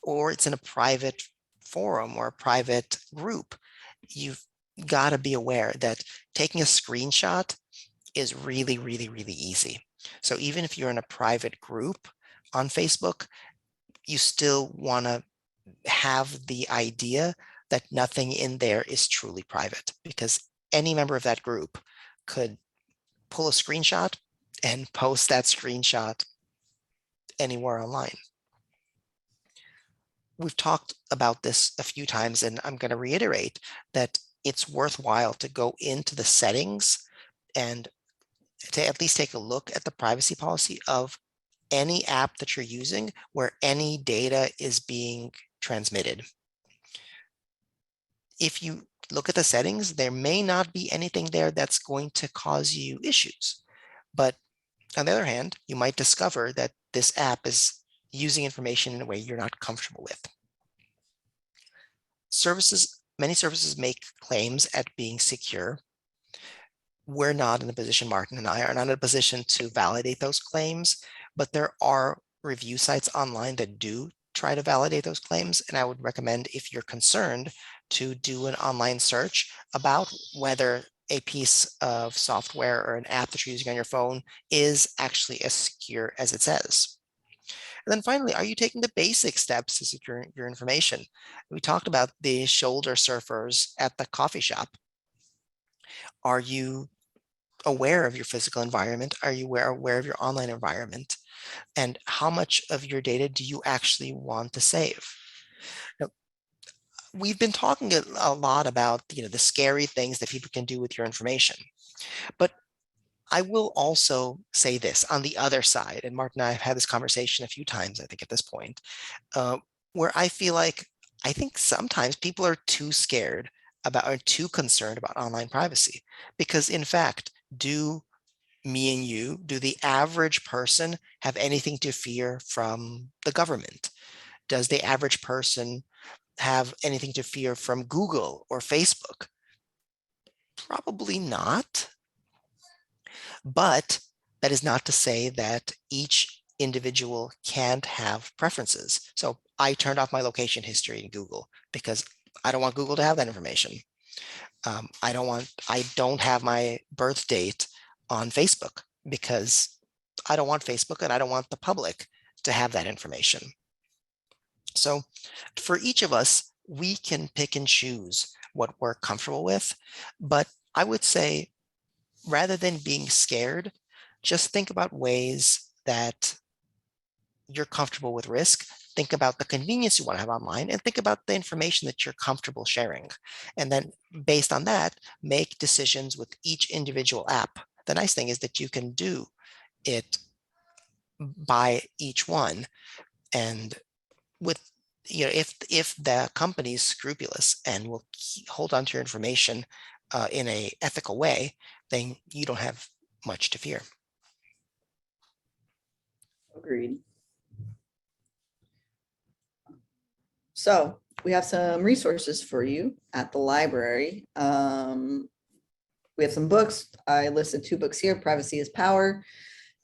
or it's in a private forum or a private group, you've got to be aware that taking a screenshot is really, really, really easy. So even if you're in a private group on Facebook, you still want to have the idea that nothing in there is truly private because any member of that group could pull a screenshot and post that screenshot anywhere online. We've talked about this a few times, and I'm going to reiterate that it's worthwhile to go into the settings and to at least take a look at the privacy policy of any app that you're using where any data is being transmitted. If you look at the settings, there may not be anything there that's going to cause you issues. But on the other hand, you might discover that this app is using information in a way you're not comfortable with. Many services make claims at being secure. We're not in a position, Martin and I are not in a position to validate those claims, but there are review sites online that do try to validate those claims. And I would recommend, if you're concerned, to do an online search about whether a piece of software or an app that you're using on your phone is actually as secure as it says. And then finally, are you taking the basic steps to secure your information? We talked about the shoulder surfers at the coffee shop. Are you aware of your physical environment? Are you aware of your online environment? And how much of your data do you actually want to save? Now, we've been talking a lot about, the scary things that people can do with your information, but I will also say this on the other side, and Mark and I have had this conversation a few times, I think, at this point, uh, where I think sometimes people are too scared about or too concerned about online privacy, because in fact, do the average person have anything to fear from the government? Does the average person have anything to fear from Google or Facebook? Probably not. But that is not to say that each individual can't have preferences. So I turned off my location history in Google because I don't want Google to have that information. I don't have my birth date on Facebook because I don't want Facebook and I don't want the public to have that information. So for each of us, we can pick and choose what we're comfortable with. But I would say, rather than being scared, just think about ways that you're comfortable with risk. Think about the convenience you want to have online and think about the information that you're comfortable sharing. And then based on that, make decisions with each individual app. The nice thing is that you can do it by each one. And with, if the company is scrupulous and will hold on to your information in a ethical way, then you don't have much to fear. Agreed. So we have some resources for you at the library. We have some books. I listed 2 books here, Privacy is Power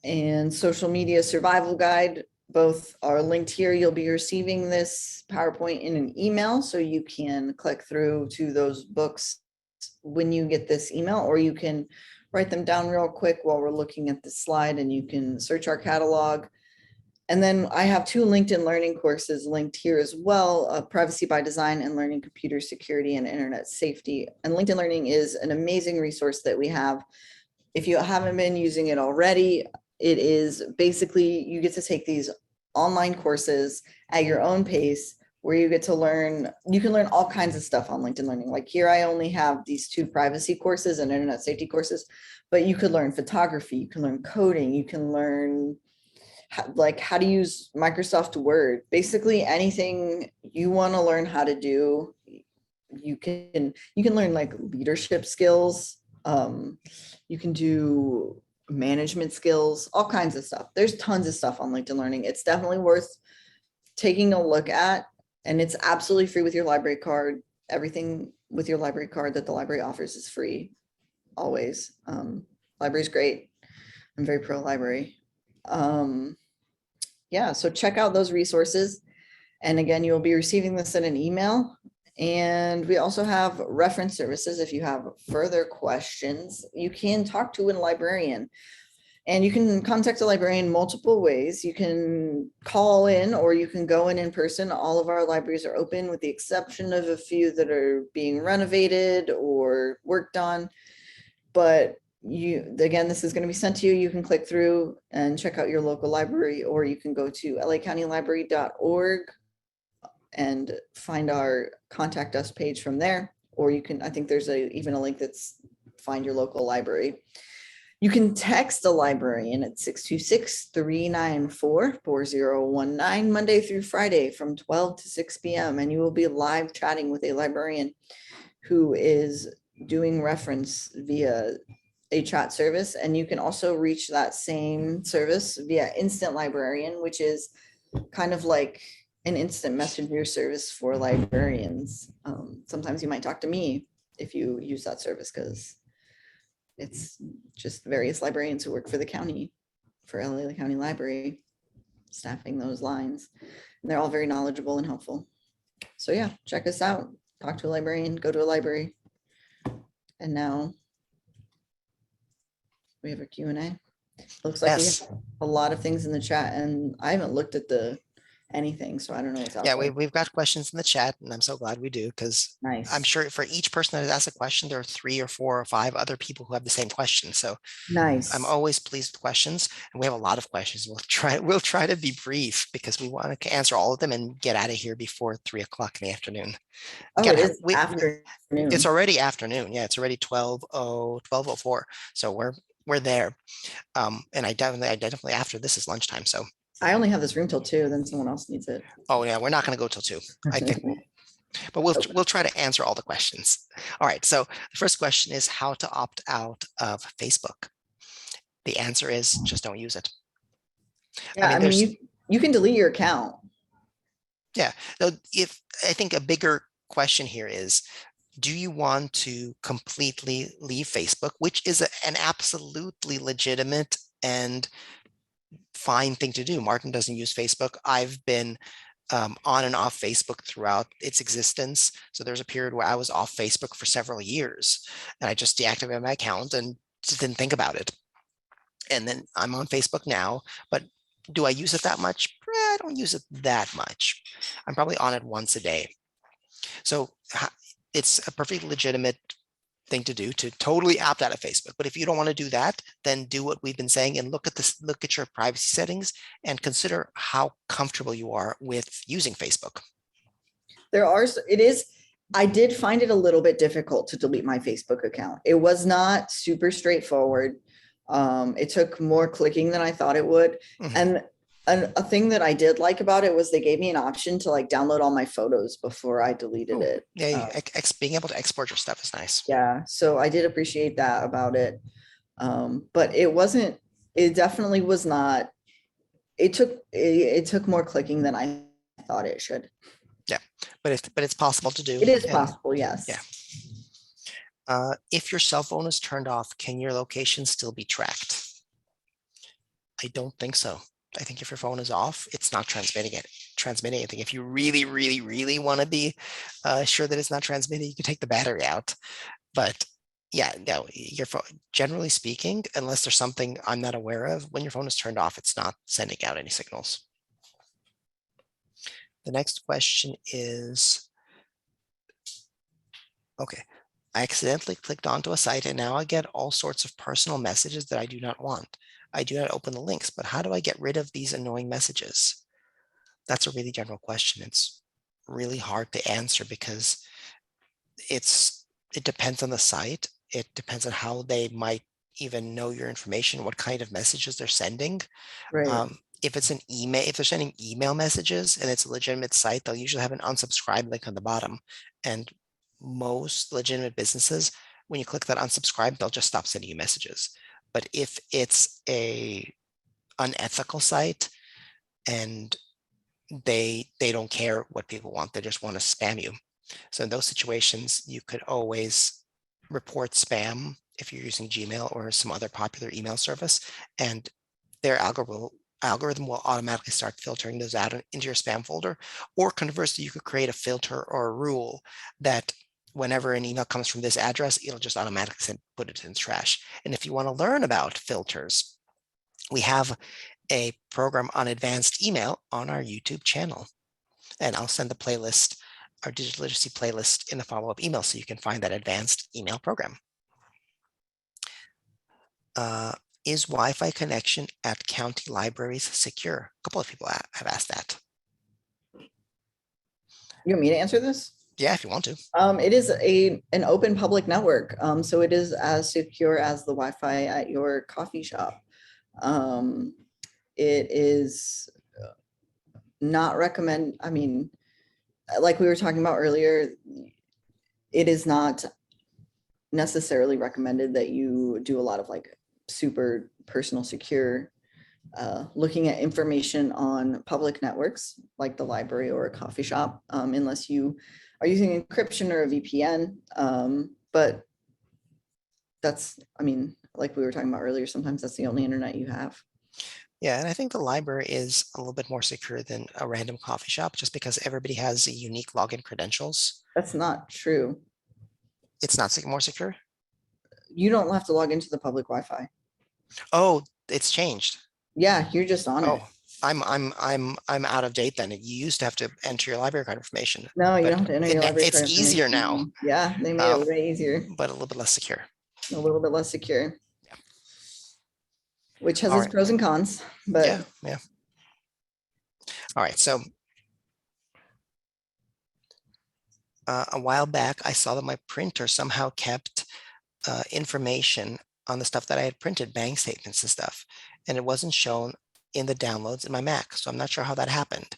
and Social Media Survival Guide. Both are linked here. You'll be receiving this PowerPoint in an email, so you can click through to those books when you get this email, or you can write them down real quick while we're looking at the slide, and you can search our catalog. And then I have 2 LinkedIn Learning courses linked here as well, Privacy by Design and Learning Computer Security and Internet Safety. And LinkedIn Learning is an amazing resource that we have. If you haven't been using it already, it is basically, you get to take these online courses at your own pace, where you get to learn, you can learn all kinds of stuff on LinkedIn Learning. Like here, I only have these 2 privacy courses and internet safety courses, but you could learn photography, you can learn coding, you can learn how to use Microsoft Word. Basically anything you want to learn how to do, you can learn, like leadership skills. You can do management skills, all kinds of stuff. There's tons of stuff on LinkedIn Learning. It's definitely worth taking a look at, and it's absolutely free with your library card. Everything with your library card that the library offers is free, always. Library's great. I'm very pro library. Yeah, so check out those resources. And again, you'll be receiving this in an email. And we also have reference services. If you have further questions, you can talk to a librarian. And you can contact a librarian multiple ways. You can call in or you can go in person. All of our libraries are open with the exception of a few that are being renovated or worked on. But again, this is going to be sent to you. You can click through and check out your local library, or you can go to lacountylibrary.org and find our contact us page from there. Or you can, I think there's even a link that's find your local library. You can text a librarian at 626-394-4019 Monday through Friday from 12 to 6 p.m. And you will be live chatting with a librarian who is doing reference via a chat service. And you can also reach that same service via Instant Librarian, which is kind of like an instant messenger service for librarians. Sometimes you might talk to me if you use that service, because it's just various librarians who work for the county, for LA County Library, staffing those lines. And they're all very knowledgeable and helpful. So yeah, check us out. Talk to a librarian, go to a library. And now we have a Q&A. Looks like we have Yes. a lot of things in the chat, and I haven't looked at anything, so I don't know what's out Yeah, there. we've got questions in the chat, and I'm so glad we do, because I'm Nice. sure for each person that has asked a question, there are 3 or 4 or 5 other people who have the same question. So I'm Nice. always pleased with questions, and we have a lot of questions. We'll try to be brief because we want to answer all of them and get out of here before 3 o'clock in the afternoon. Oh, it is It's afternoon. already afternoon. Yeah, it's already 12:04. So we're there. And I definitely after this is lunchtime. So I only have this room till 2, then someone else needs it. oh yeah, we're not going to go till 2. I think but we'll try to answer all the questions. All right. So the first question is how to opt out of Facebook. The answer is just don't use it. Yeah, I mean, you can delete your account. Yeah. If I think a bigger question here is, do you want to completely leave Facebook, which is an absolutely legitimate and fine thing to do. Martin doesn't use Facebook. I've been on and off Facebook throughout its existence. So there's a period where I was off Facebook for several years, and I just deactivated my account and just didn't think about it. And then I'm on Facebook now, but do I use it that much? I don't use it that much. I'm probably on it once a day. So it's a perfectly legitimate thing to do to totally opt out of Facebook. But if you don't want to do that, then do what we've been saying and look at your privacy settings and consider how comfortable you are with using Facebook. I did find it a little bit difficult to delete my Facebook account. It was not super straightforward. It took more clicking than I thought it would. Mhm. And a thing that I did like about it was they gave me an option to like download all my photos before I deleted Oh, it. yeah, being able to export your stuff is nice. Yeah, so I did appreciate that about it. But it definitely was not, it took more clicking than I thought it should. Yeah, but it's possible to do. It is And possible, yes. yeah, if your cell phone is turned off, can your location still be tracked? I don't think so. I think if your phone is off, it's not transmitting anything. If you really, really, really want to be sure that it's not transmitting, you can take the battery out. But yeah, no, your phone, generally speaking, unless there's something I'm not aware of, when your phone is turned off, it's not sending out any signals. The next question is, okay, I accidentally clicked onto a site and now I get all sorts of personal messages that I do not want. I do not open the links, but how do I get rid of these annoying messages? That's a really general question. It's really hard to answer because it depends on the site. It depends on how they might even know your information, what kind of messages they're sending. Right. If it's an email, if they're sending email messages and it's a legitimate site, they'll usually have an unsubscribe link on the bottom. And most legitimate businesses, when you click that unsubscribe, they'll just stop sending you messages. But if it's a unethical site and they don't care what people want, they just want to spam you. So in those situations, you could always report spam if you're using Gmail or some other popular email service, and their algorithm will automatically start filtering those out into your spam folder. Or conversely, you could create a filter or a rule that whenever an email comes from this address, it'll just automatically put it in the trash. And if you want to learn about filters, we have a program on advanced email on our YouTube channel. And I'll send the playlist, our digital literacy playlist, in the follow-up email so you can find that advanced email program. Is Wi-Fi connection at county libraries secure? A couple of people have asked that. You want me to answer this? Yeah, if you want to. It is an open public network. So it is as secure as the Wi-Fi at your coffee shop. It is not recommend, I mean, like we were talking about earlier, it is not necessarily recommended that you do a lot of like super personal secure looking at information on public networks like the library or a coffee shop, unless you are using encryption or a VPN. But that's, I mean, like we were talking about earlier, sometimes that's the only internet you have. Yeah, and I think the library is a little bit more secure than a random coffee shop just because everybody has a unique login credentials. That's not true. It's not more secure. You don't have to log into the public Wi-Fi. Oh, it's changed. Yeah, you're just on it. Oh, I'm out of date then. You used to have to enter your library card information, No, you don't but have to enter your library it's card easier information now, anymore. Yeah, they made uh, it way easier, but a little bit less secure. a little bit less secure, Yeah. which has All its right. pros and cons, Yeah, but yeah. All right. So a while back, I saw that my printer somehow kept information on the stuff that I had printed, bank statements and stuff, and it wasn't shown in the downloads in my Mac. So I'm not sure how that happened.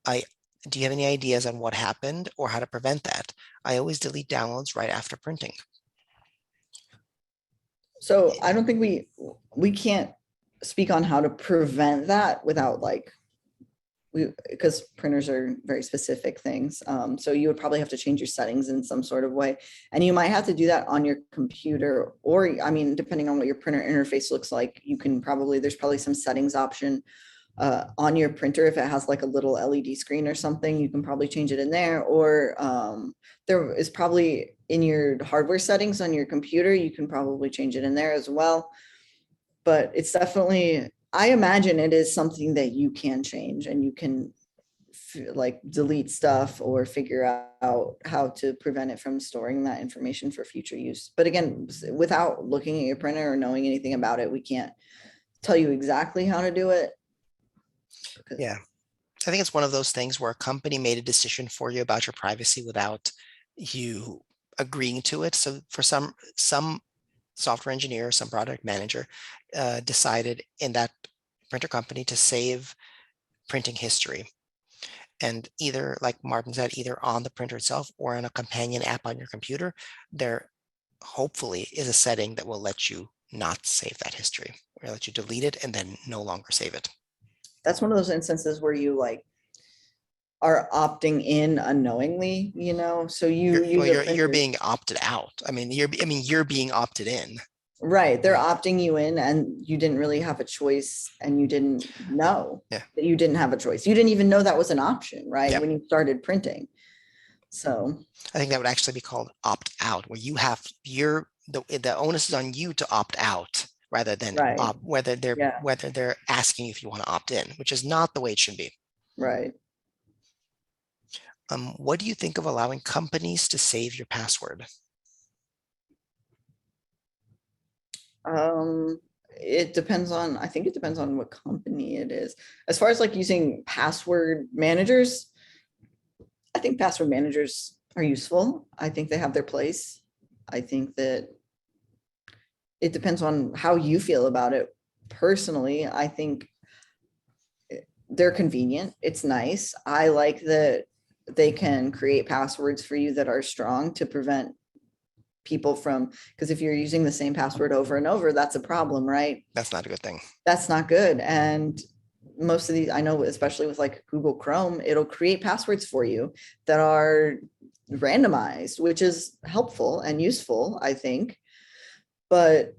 I Do you have any ideas on what happened or how to prevent that? I always delete downloads right after printing. so I don't think we can't speak on how to prevent that without like because printers are very specific things. So you would probably have to change your settings in some sort of way. And you might have to do that on your computer, or I mean, depending on what your printer interface looks like, there's probably some settings option on your printer. If it has like a little LED screen or something, you can probably change it in there. Or there is probably in your hardware settings on your computer, you can probably change it in there as well. But it's definitely, I imagine it is something that you can change and you can like delete stuff or figure out how to prevent it from storing that information for future use. But again, without looking at your printer or knowing anything about it, we can't tell you exactly how to do it. Yeah. I think it's one of those things where a company made a decision for you about your privacy without you agreeing to it. So for some software engineer, some product manager decided in that printer company to save printing history. And either, like Martin said, either on the printer itself or on a companion app on your computer, there hopefully is a setting that will let you not save that history, or let you delete it and then no longer save it. That's one of those instances where you like are opting in unknowingly, so you use a You're printer. being opted out. You're being opted in. Right, they're Yeah. opting you in and you didn't really have a choice and you didn't know Yeah. that you didn't have a choice. You didn't even know that was an option, right? Yeah. When you started printing. So, I think that would actually be called opt out, where you have the onus is on you to opt out rather than right. Yeah, whether they're asking if you want to opt in, which is not the way it should be. right. What do you think of allowing companies to save your password? It depends on, I think it depends on what company it is. As far as like using password managers, I think password managers are useful. I think they have their place. I think that it depends on how you feel about it. Personally, I think they're convenient. It's nice. I like that they can create passwords for you that are strong to prevent people from, because if you're using the same password over and over, that's a problem, right? That's not a good thing. That's not good. And most of these, I know, especially with like Google Chrome, it'll create passwords for you that are randomized, which is helpful and useful, I think. But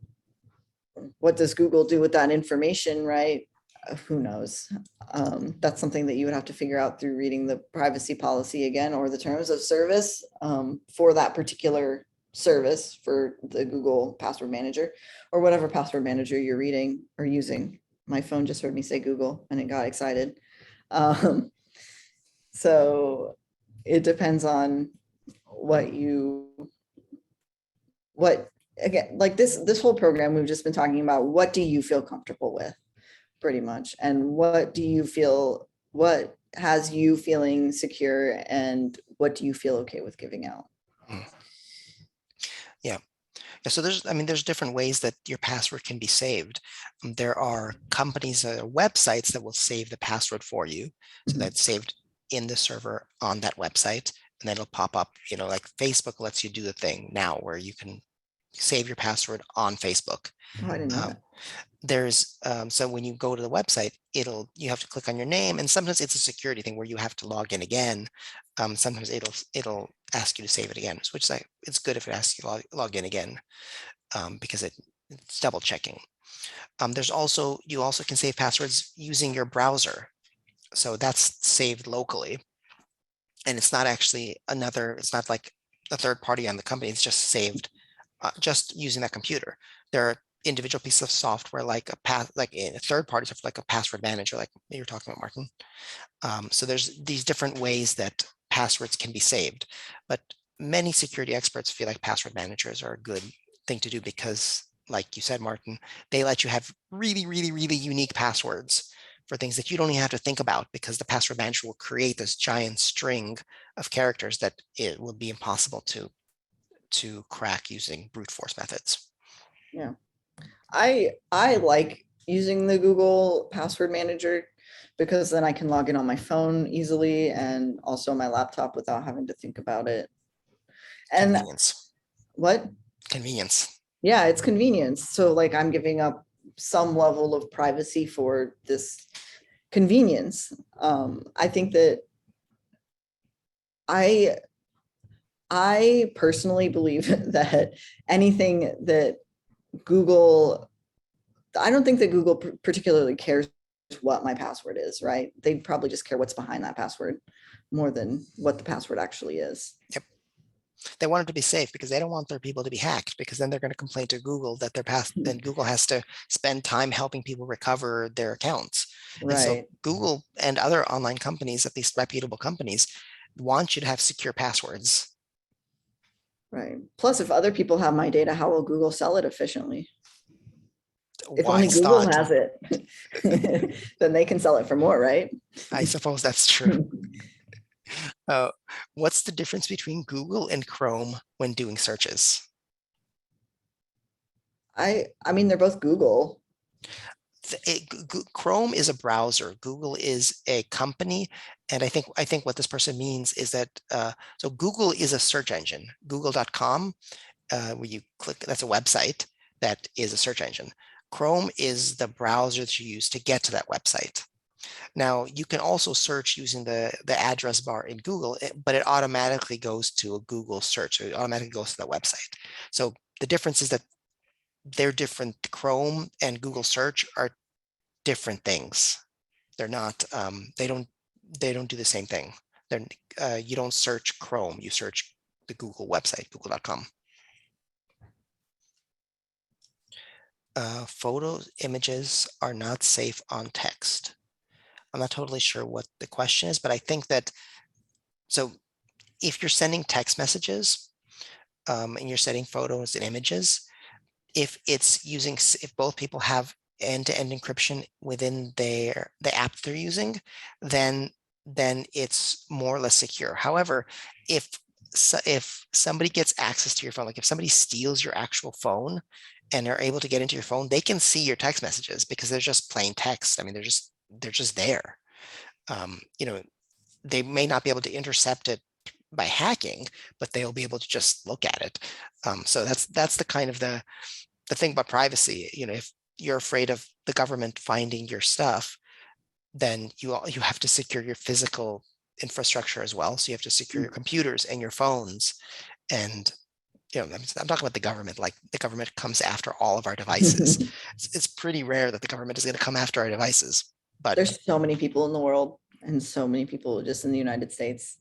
what does Google do with that information, right? Who knows? That's something that you would have to figure out through reading the privacy policy again, or the terms of service for that particular service for the Google password manager or whatever password manager you're reading or using. My phone just heard me say Google and it got excited. So it depends on what again, like this whole program we've just been talking about, what do you feel comfortable with, pretty much, and what has you feeling secure, and what do you feel okay with giving out? Mm. Yeah. Yeah, so there's different ways that your password can be saved. There are companies, websites that will save the password for you. So Mhm. that's saved in the server on that website, and then it'll pop up, like Facebook lets you do the thing now where you can save your password on Facebook. Oh, I didn't know Um, that. so when you go to the website, you have to click on your name, and sometimes it's a security thing where you have to log in again. Sometimes it'll ask you to save it again, which is like, it's good if it asks you to log in again, because It's double checking. There's also, you also can save passwords using your browser. So that's saved locally. And it's not actually it's not like a third party on the company. It's just saved just using that computer. There are individual pieces of software like like a third party software, like a password manager, like you're talking about, Martin. So there's these different ways that passwords can be saved, but many security experts feel like password managers are a good thing to do because, like you said, Martin, they let you have really, really, really unique passwords for things that you don't even have to think about because the password manager will create this giant string of characters that it will be impossible to crack using brute force methods. Yeah. I like using the Google password manager because then I can log in on my phone easily and also my laptop without having to think about it. And Convenience. what? Convenience. Yeah, it's convenience. So like I'm giving up some level of privacy for this convenience. I think that I I personally believe that anything that Google, I don't think that Google particularly cares what my password is, right? They probably just care what's behind that password more than what the password actually is. Yep. They want it to be safe because they don't want their people to be hacked, because then they're going to complain to Google that then Google has to spend time helping people recover their accounts. And so Right, Google and other online companies, at least reputable companies, want you to have secure passwords. right. Plus, if other people have my data, how will Google sell it efficiently? If only Wise Google thought. has it, then they can sell it for more, right? I suppose that's true. Uh, what's the difference between Google and Chrome when doing searches? I mean, they're both Google. Chrome is a browser. Google is a company, and I think what this person means is that so Google is a search engine. Google.com, where you click, that's a website that is a search engine. Chrome is the browser that you use to get to that website. Now, you can also search using the address bar in Google, but it automatically goes to a Google search. So it automatically goes to the website. So the difference is that they're different. Chrome and Google search are different things. They're not, they don't do the same thing. They're, you don't search Chrome, you search the Google website, google.com. Photos, images are not safe on text. I'm not totally sure what the question is, but I think that, so if you're sending text messages and you're sending photos and images, if both people have end-to-end encryption within the app they're using, then it's more or less secure. However, if if somebody gets access to your phone, like if somebody steals your actual phone and are able to get into your phone, they can see your text messages because they're just plain text. I mean, they're just there. You know, they may not be able to intercept it by hacking, but they'll be able to just look at it. So that's the kind of the thing about privacy. You know, if you're afraid of the government finding your stuff, then you have to secure your physical infrastructure as well. So you have to secure your computers and your phones. And I'm talking about the government, like the government comes after all of our devices. It's pretty rare that the government is going to come after our devices. But There's so many people in the world and so many people just in the United States.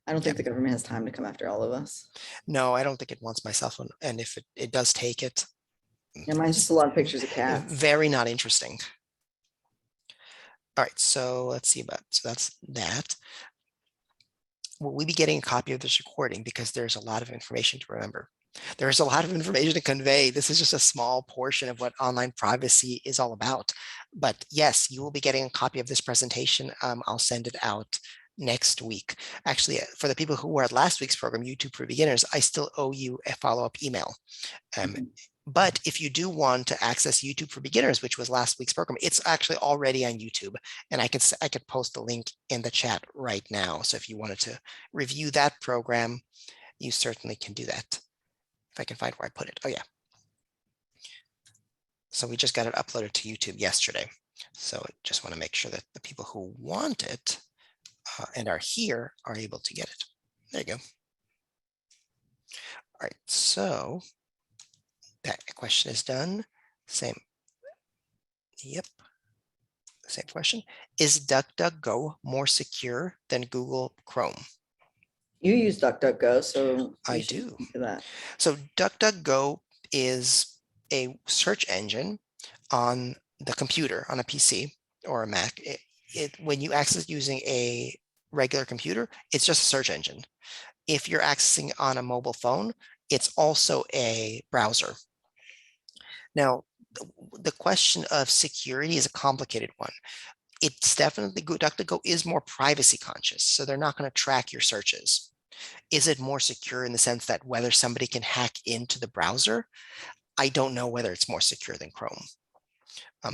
I don't yeah, think the government has time to come after all of us. no, I don't think it wants my cell phone. And if it does take it, Yeah, mine's just a it's lot of pictures of cats. very not interesting. All right, so let's see so that's that. Will we be getting a copy of this recording? Because there's a lot of information to remember. There's a lot of information to convey. This is just a small portion of what online privacy is all about. But yes, you will be getting a copy of this presentation. I'll send it out next week. Actually, for the people who were at last week's program, YouTube for Beginners, I still owe you a follow-up email. But if you do want to access YouTube for Beginners, which was last week's program, it's actually already on YouTube, and I could post the link in the chat right now. So if you wanted to review that program, you certainly can do that. If I can find where I put it. Oh yeah. So we just got it uploaded to YouTube yesterday. So I just want to make sure that the people who want it and are here are able to get it. There you go. All right, so that question is done. Same. Yep. Same question. Is DuckDuckGo more secure than Google Chrome? You use DuckDuckGo, so I you should do. speak to that. So DuckDuckGo is a search engine on the computer, on a PC or a Mac. When you access using a regular computer, it's just a search engine. If you're accessing on a mobile phone, it's also a browser. Now, the question of security is a complicated one. It's definitely good. DuckDuckGo is more privacy conscious, so they're not going to track your searches. Is it more secure in the sense that whether somebody can hack into the browser? I don't know whether it's more secure than Chrome.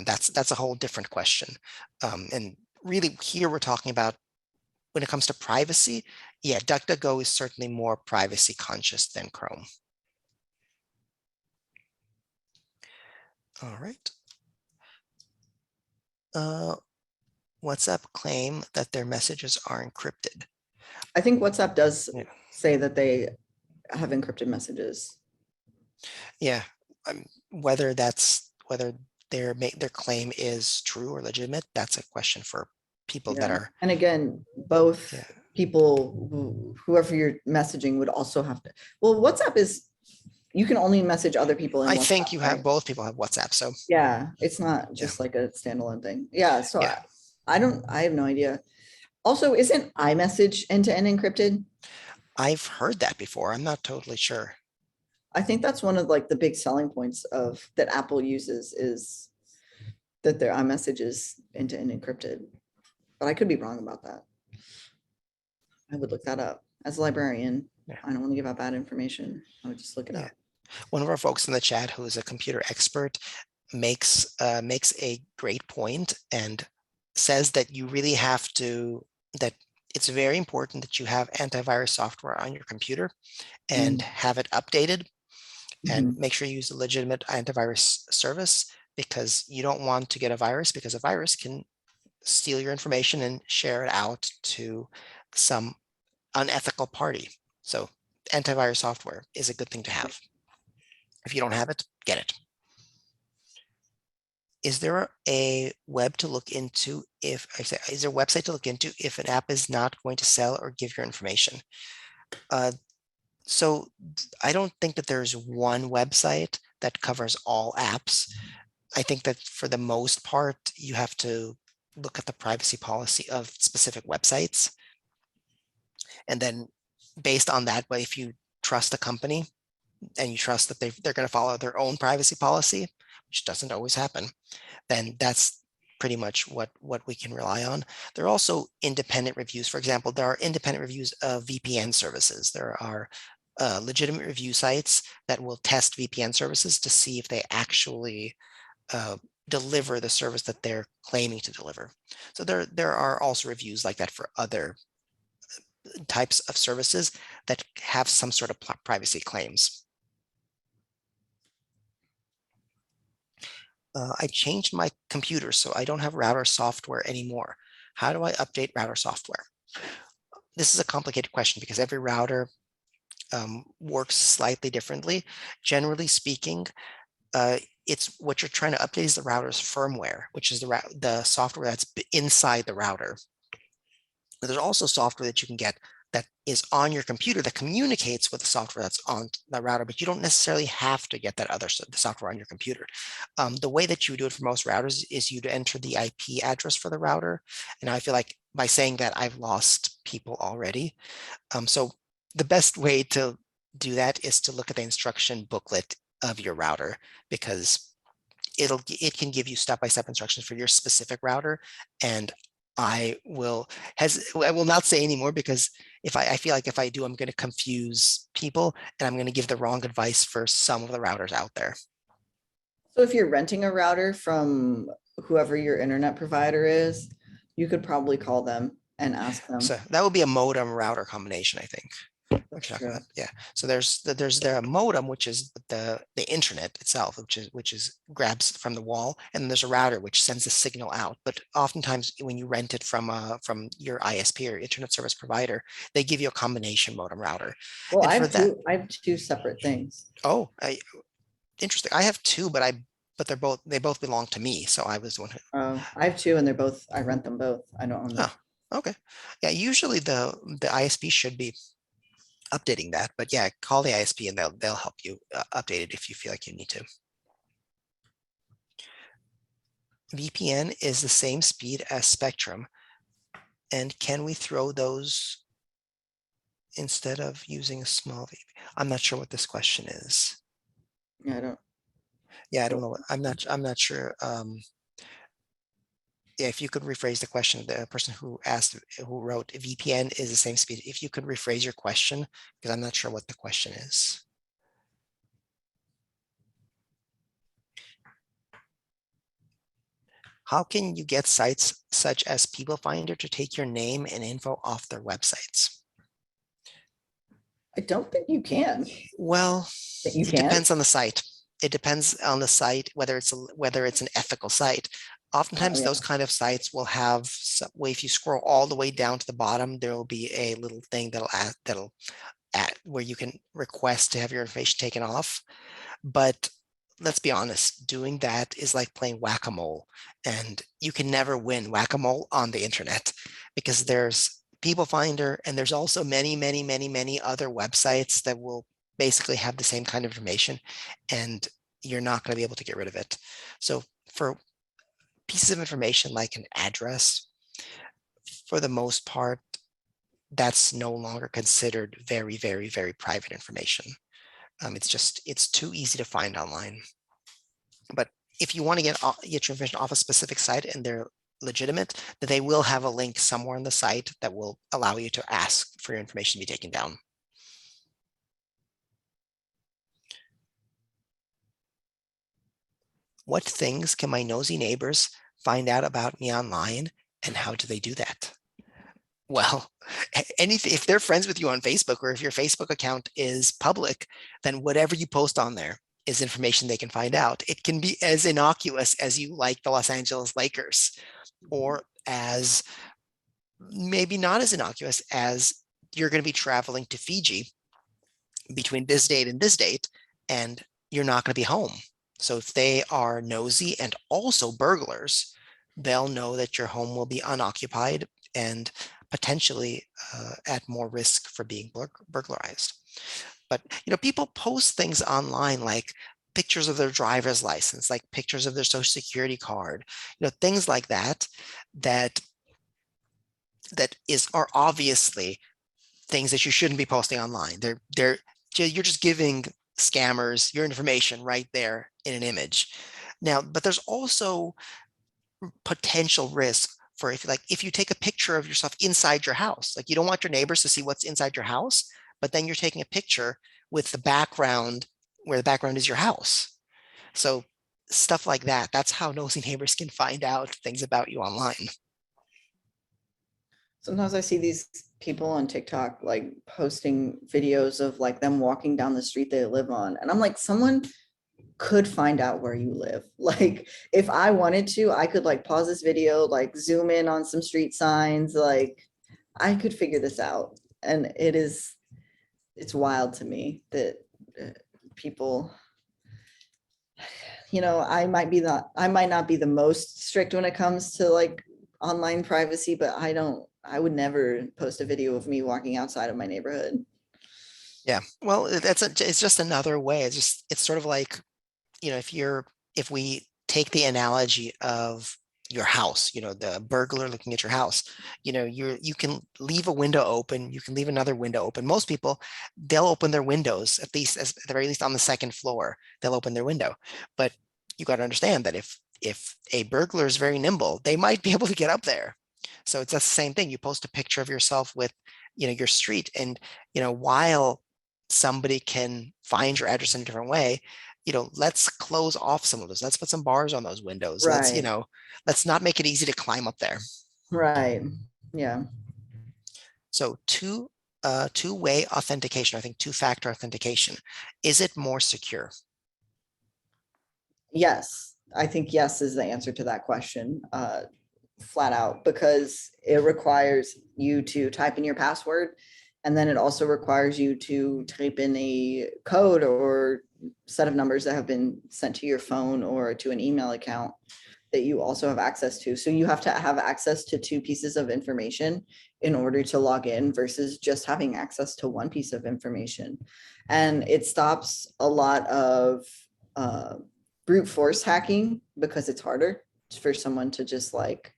That's a whole different question. And really, here we're talking about when it comes to privacy. Yeah, DuckDuckGo is certainly more privacy conscious than Chrome. All right. WhatsApp claim that their messages are encrypted. I think WhatsApp does Yeah. say that they have encrypted messages. Yeah. Whether their claim is true or legitimate, that's a question for people that Yeah. are. And again, both Yeah. people, whoever you're messaging would also have to, well, WhatsApp is, you can only message other people in I WhatsApp, think you have right? both people have WhatsApp. So Yeah, it's not yeah, just like a standalone thing. Yeah, so yeah. I have no idea. Also, isn't iMessage end-to-end encrypted? I've heard that before. I'm not totally sure. I think that's one of like the big selling points of that Apple uses is that their iMessage is end-to-end encrypted. But I could be wrong about that. I would look that up. As a librarian, Yeah. I don't want to give out bad information. I would just look it Yeah. up. One of our folks in the chat who is a computer expert makes a great point and says that you really have to that it's very important that you have antivirus software on your computer and have it updated and Mhm. make sure you use a legitimate antivirus service because you don't want to get a virus because a virus can steal your information and share it out to some unethical party. So antivirus software is a good thing to have. If you don't have it, get it. Is there a web to look into if I say, is there a website to look into if an app is not going to sell or give your information? So I don't think that there's one website that covers all apps. I think that for the most part, you have to look at the privacy policy of specific websites. And then based on that, but if you trust a company and you trust that they're going to follow their own privacy policy, which doesn't always happen, then that's pretty much what we can rely on. There are also independent reviews. For example, there are independent reviews of VPN services. There are legitimate review sites that will test VPN services to see if they actually deliver the service that they're claiming to deliver. So there are also reviews like that for other types of services that have some sort of privacy claims. I changed my computer, so I don't have router software anymore. How do I update router software? This is a complicated question because every router works slightly differently. Generally speaking, it's what you're trying to update is the router's firmware, which is the software that's inside the router. But there's also software that you can get that is on your computer that communicates with the software that's on the router, but you don't necessarily have to get that the software on your computer. The way that you do it for most routers is you'd enter the IP address for the router. And I feel like by saying that, I've lost people already. So the best way to do that is to look at the instruction booklet of your router because it can give you step-by-step instructions for your specific router. And I will not say anymore because if I feel like if I do, I'm going to confuse people and I'm going to give the wrong advice for some of the routers out there. So if you're renting a router from whoever your internet provider is, you could probably call them and ask them. So that would be a modem router combination, I think. That's true. Yeah. So there's the modem, which is the internet itself, which is grabs from the wall, and then there's a router which sends a signal out. But oftentimes when you rent it from your ISP or internet service provider, they give you a combination modem router. Well, And for that, I have two separate things. oh, interesting. I have two, but I but they both belong to me. So I was the one who, I have two and they're both, I rent them both. I don't own them. oh, okay. Yeah, usually the ISP should be updating that, but yeah, call the ISP and they'll help you update it if you feel like you need to. VPN is the same speed as Spectrum, and can we throw those instead of using a small VPN? I'm not sure what this question is. Yeah, I don't. Yeah, I don't know. I'm not sure. Yeah, if you could rephrase the question, the person who wrote VPN is the same speed. If you could rephrase your question, because I'm not sure what the question is. How can you get sites such as People Finder to take your name and info off their websites? I don't think you can. Well, That you it can? depends on the site. It depends on the site, whether it's an ethical site. Oh, Oftentimes, yeah. those kind of sites will have if you scroll all the way down to the bottom, there will be a little thing that'll add where you can request to have your information taken off. But let's be honest, doing that is like playing whack-a-mole, and you can never win whack-a-mole on the internet because there's People Finder and there's also many, many, many, many other websites that will basically have the same kind of information, and you're not going to be able to get rid of it. So for pieces of information like an address, for the most part, that's no longer considered very, very, very private information. It's too easy to find online. But if you want to get your information off a specific site and they're legitimate, that they will have a link somewhere on the site that will allow you to ask for your information to be taken down. What things can my nosy neighbors find out about me online, and how do they do that? Well, anything, if they're friends with you on Facebook, or if your Facebook account is public, then whatever you post on there is information they can find out. It can be as innocuous as you like the Los Angeles Lakers, or as maybe not as innocuous as you're going to be traveling to Fiji between this date and this date, and you're not going to be home. So if they are nosy and also burglars, they'll know that your home will be unoccupied and potentially at more risk for being burglarized. But people post things online like pictures of their driver's license, like pictures of their social security card, things like that, that are obviously things that you shouldn't be posting online. You're just giving scammers your information right there in an image. Now, but there's also potential risk for if you take a picture of yourself inside your house, like you don't want your neighbors to see what's inside your house, but then you're taking a picture with the background where the background is your house. So stuff like that. That's how nosy neighbors can find out things about you online. Sometimes I see these people on TikTok like posting videos of like them walking down the street they live on. And I'm like, someone could find out where you live. Like if I wanted to, I could like pause this video, like zoom in on some street signs, like I could figure this out. And it's wild to me that people, I might not be the most strict when it comes to like online privacy, but I would never post a video of me walking outside of my neighborhood. Yeah. Well, it's just another way. It's sort of like, if we take the analogy of your house, the burglar looking at your house, you can leave a window open, you can leave another window open. Most people, they'll open their windows, at the very least on the second floor, they'll open their window. But you got to understand that if a burglar is very nimble, they might be able to get up there. So it's the same thing. You post a picture of yourself with, your street, and while somebody can find your address in a different way, let's close off some of those. Let's put some bars on those windows. Right. Let's not make it easy to climb up there. Right. Yeah. So two-way authentication, I think two-factor authentication, is it more secure? Yes. I think yes is the answer to that question. Flat out, because it requires you to type in your password, and then it also requires you to type in a code or set of numbers that have been sent to your phone or to an email account that you also have access to. So you have to have access to two pieces of information in order to log in versus just having access to one piece of information. And it stops a lot of brute force hacking because it's harder for someone to just like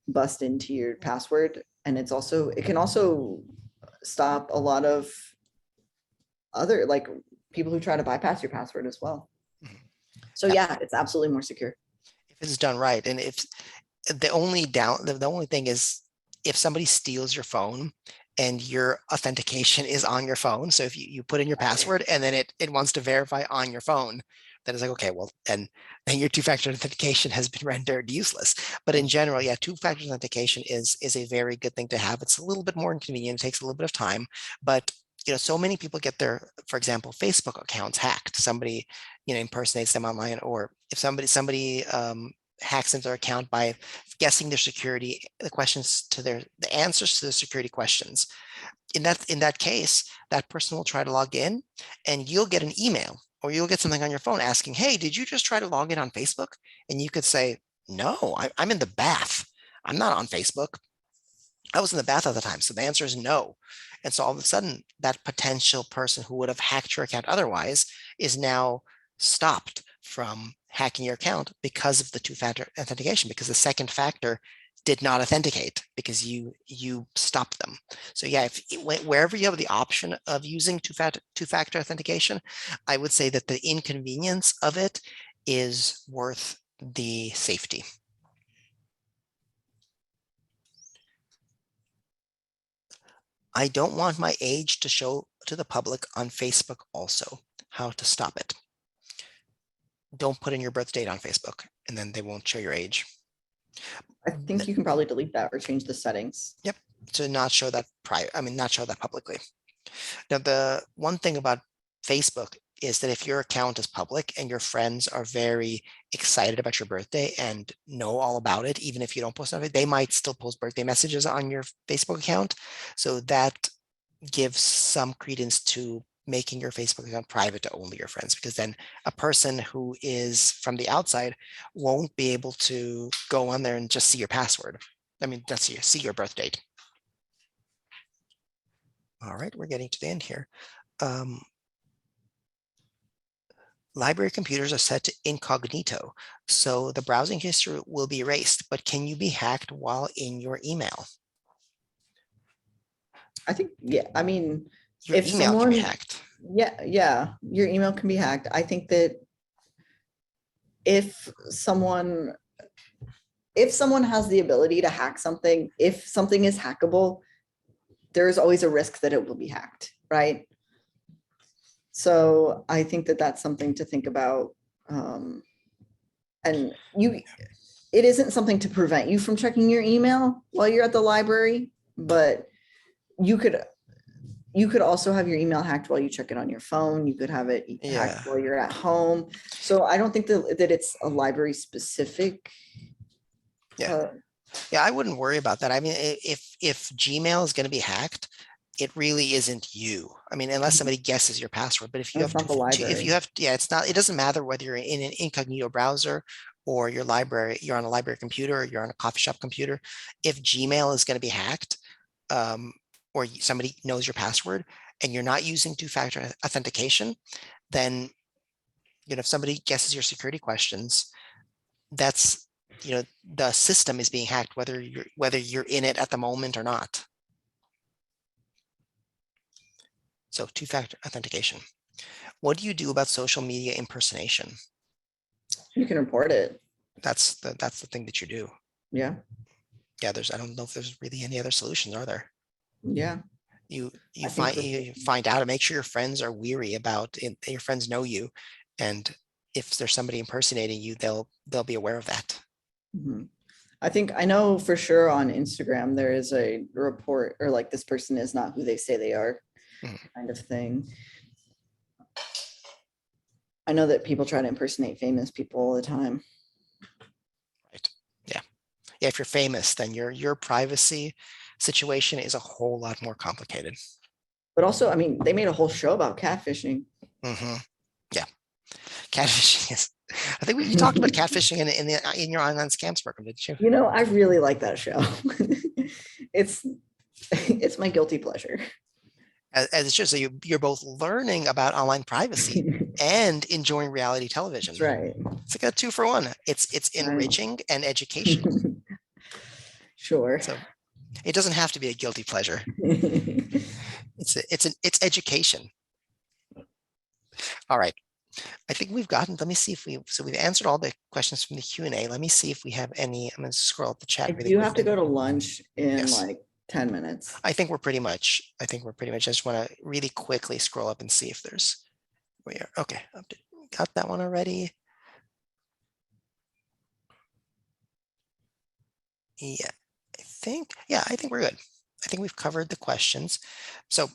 bust into your password. And it can also stop a lot of other like people who try to bypass your password as well. Mhm. So yeah, it's absolutely more secure. If it's done right. And if the only thing is if somebody steals your phone and your authentication is on your phone. So if you put in your password and then it wants to verify on your phone, then it's like, okay, well, and then your two-factor authentication has been rendered useless. But in general, yeah, two-factor authentication is a very good thing to have. It's a little bit more inconvenient. It takes a little bit of time, but so many people get their, for example, Facebook accounts hacked. Somebody, impersonates them online, or if somebody hacks into their account by guessing their the answers to the security questions. In that case, that person will try to log in, and you'll get an email or you'll get something on your phone asking, "Hey, did you just try to log in on Facebook?" And you could say, "No, I'm in the bath. I'm not on Facebook. I was in the bath at the time." So the answer is no. And so all of a sudden, that potential person who would have hacked your account otherwise is now stopped from hacking your account because of the two-factor authentication, because the second factor did not authenticate because you stopped them. So yeah, wherever you have the option of using two-factor authentication, I would say that the inconvenience of it is worth the safety. I don't want my age to show to the public on Facebook also. How to stop it? Don't put in your birth date on Facebook, and then they won't show your age. I think you can probably delete that or change the settings. Yep, to not show that not show that publicly. Now, the one thing about Facebook is that if your account is public and your friends are very excited about your birthday and know all about it, even if you don't post it, they might still post birthday messages on your Facebook account. So that gives some credence to making your Facebook account private to only your friends, because then a person who is from the outside won't be able to go on there and just see your password. That's see your birth date. All right, we're getting to the end here. Library computers are set to incognito, so the browsing history will be erased, but can you be hacked while in your email? I think, yeah, I mean, Your if email can be someone, hacked. yeah, your email can be hacked. I think that if someone has the ability to hack something, if something is hackable, there is always a risk that it will be hacked, right? So I think that that's something to think about. And it isn't something to prevent you from checking your email while you're at the library, but you could also have your email hacked while you check it on your phone. You could have it Yeah. hacked while you're at home. So I don't think that it's a library specific. Yeah. Yeah, I wouldn't worry about that. If Gmail is going to be hacked, it really isn't you. Unless somebody guesses your password. But if you It's have not the library. it's not. It doesn't matter whether you're in an incognito browser or you're on a library computer, or you're on a coffee shop computer. If Gmail is going to be hacked, or somebody knows your password, and you're not using two-factor authentication, then if somebody guesses your security questions, that's the system is being hacked, whether you're in it at the moment or not. So two-factor authentication. What do you do about social media impersonation? You can report it. That's the thing that you do. Yeah. Yeah, I don't know if there's really any other solutions, are there? Yeah. You I think you find out and make sure your friends are weary about it, your friends know you, and if there's somebody impersonating you, they'll be aware of that. Mhm. I think I know for sure on Instagram there is a report, or like, this person is not who they say they are, Mhm. kind of thing. I know that people try to impersonate famous people all the time. Right. Yeah. Yeah. If you're famous, then your privacy situation is a whole lot more complicated. But also, I mean, they made a whole show about catfishing. Hmm. Yeah. Catfishing is, I think you talked about catfishing in your online scams program, didn't you? You know, I really like that show. It's it's my guilty pleasure. As it should. So you're both learning about online privacy and enjoying reality television. That's right. It's like a 2-for-1. It's enriching and educational. Sure. So it doesn't have to be a guilty pleasure. It's education. All right. I think we've gotten, let me see if we've answered all the questions from the Q&A. Let me see if we have any. I'm going to scroll up the I chat really do have to quickly. go to lunch in Yes. like 10 minutes. I think we're pretty much, I just want to really quickly scroll up and see if there's, we are, okay, got that one already. Yeah, I think we're good. I think we've covered the questions. So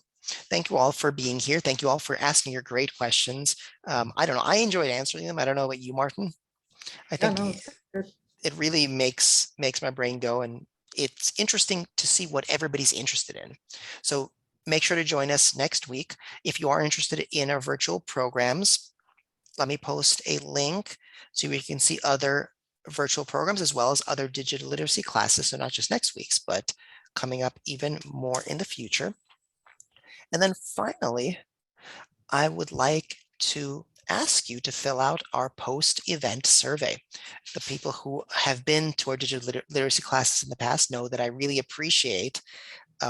thank you all for being here. Thank you all for asking your great questions. I don't know, I enjoyed answering them. I don't know about you, Martin. I Yeah, think no, it's good. it really makes my brain go, and it's interesting to see what everybody's interested in. So make sure to join us next week. If you are interested in our virtual programs, let me post a link so you can see other virtual programs as well as other digital literacy classes. So not just next week's, but coming up even more in the future. And then finally, I would like to ask you to fill out our post-event survey. The people who have been to our digital literacy classes in the past know that I really appreciate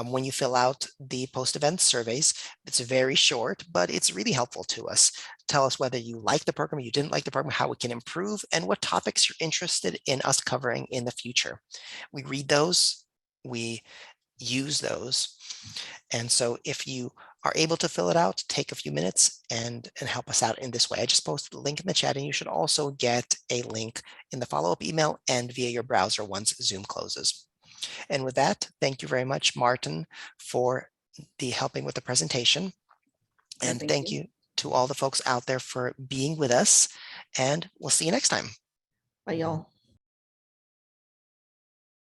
when you fill out the post-event surveys. It's very short, but it's really helpful to us. Tell us whether you like the program, you didn't like the program, how it can improve, and what topics you're interested in us covering in the future. We read those, we use those. And so if you are able to fill it out, take a few minutes and help us out in this way. I just posted a link in the chat, and you should also get a link in the follow-up email and via your browser once Zoom closes. And with that, thank you very much, Martin, for the helping with the presentation. And thank you to all the folks out there for being with us. And we'll see you next time. Bye, y'all.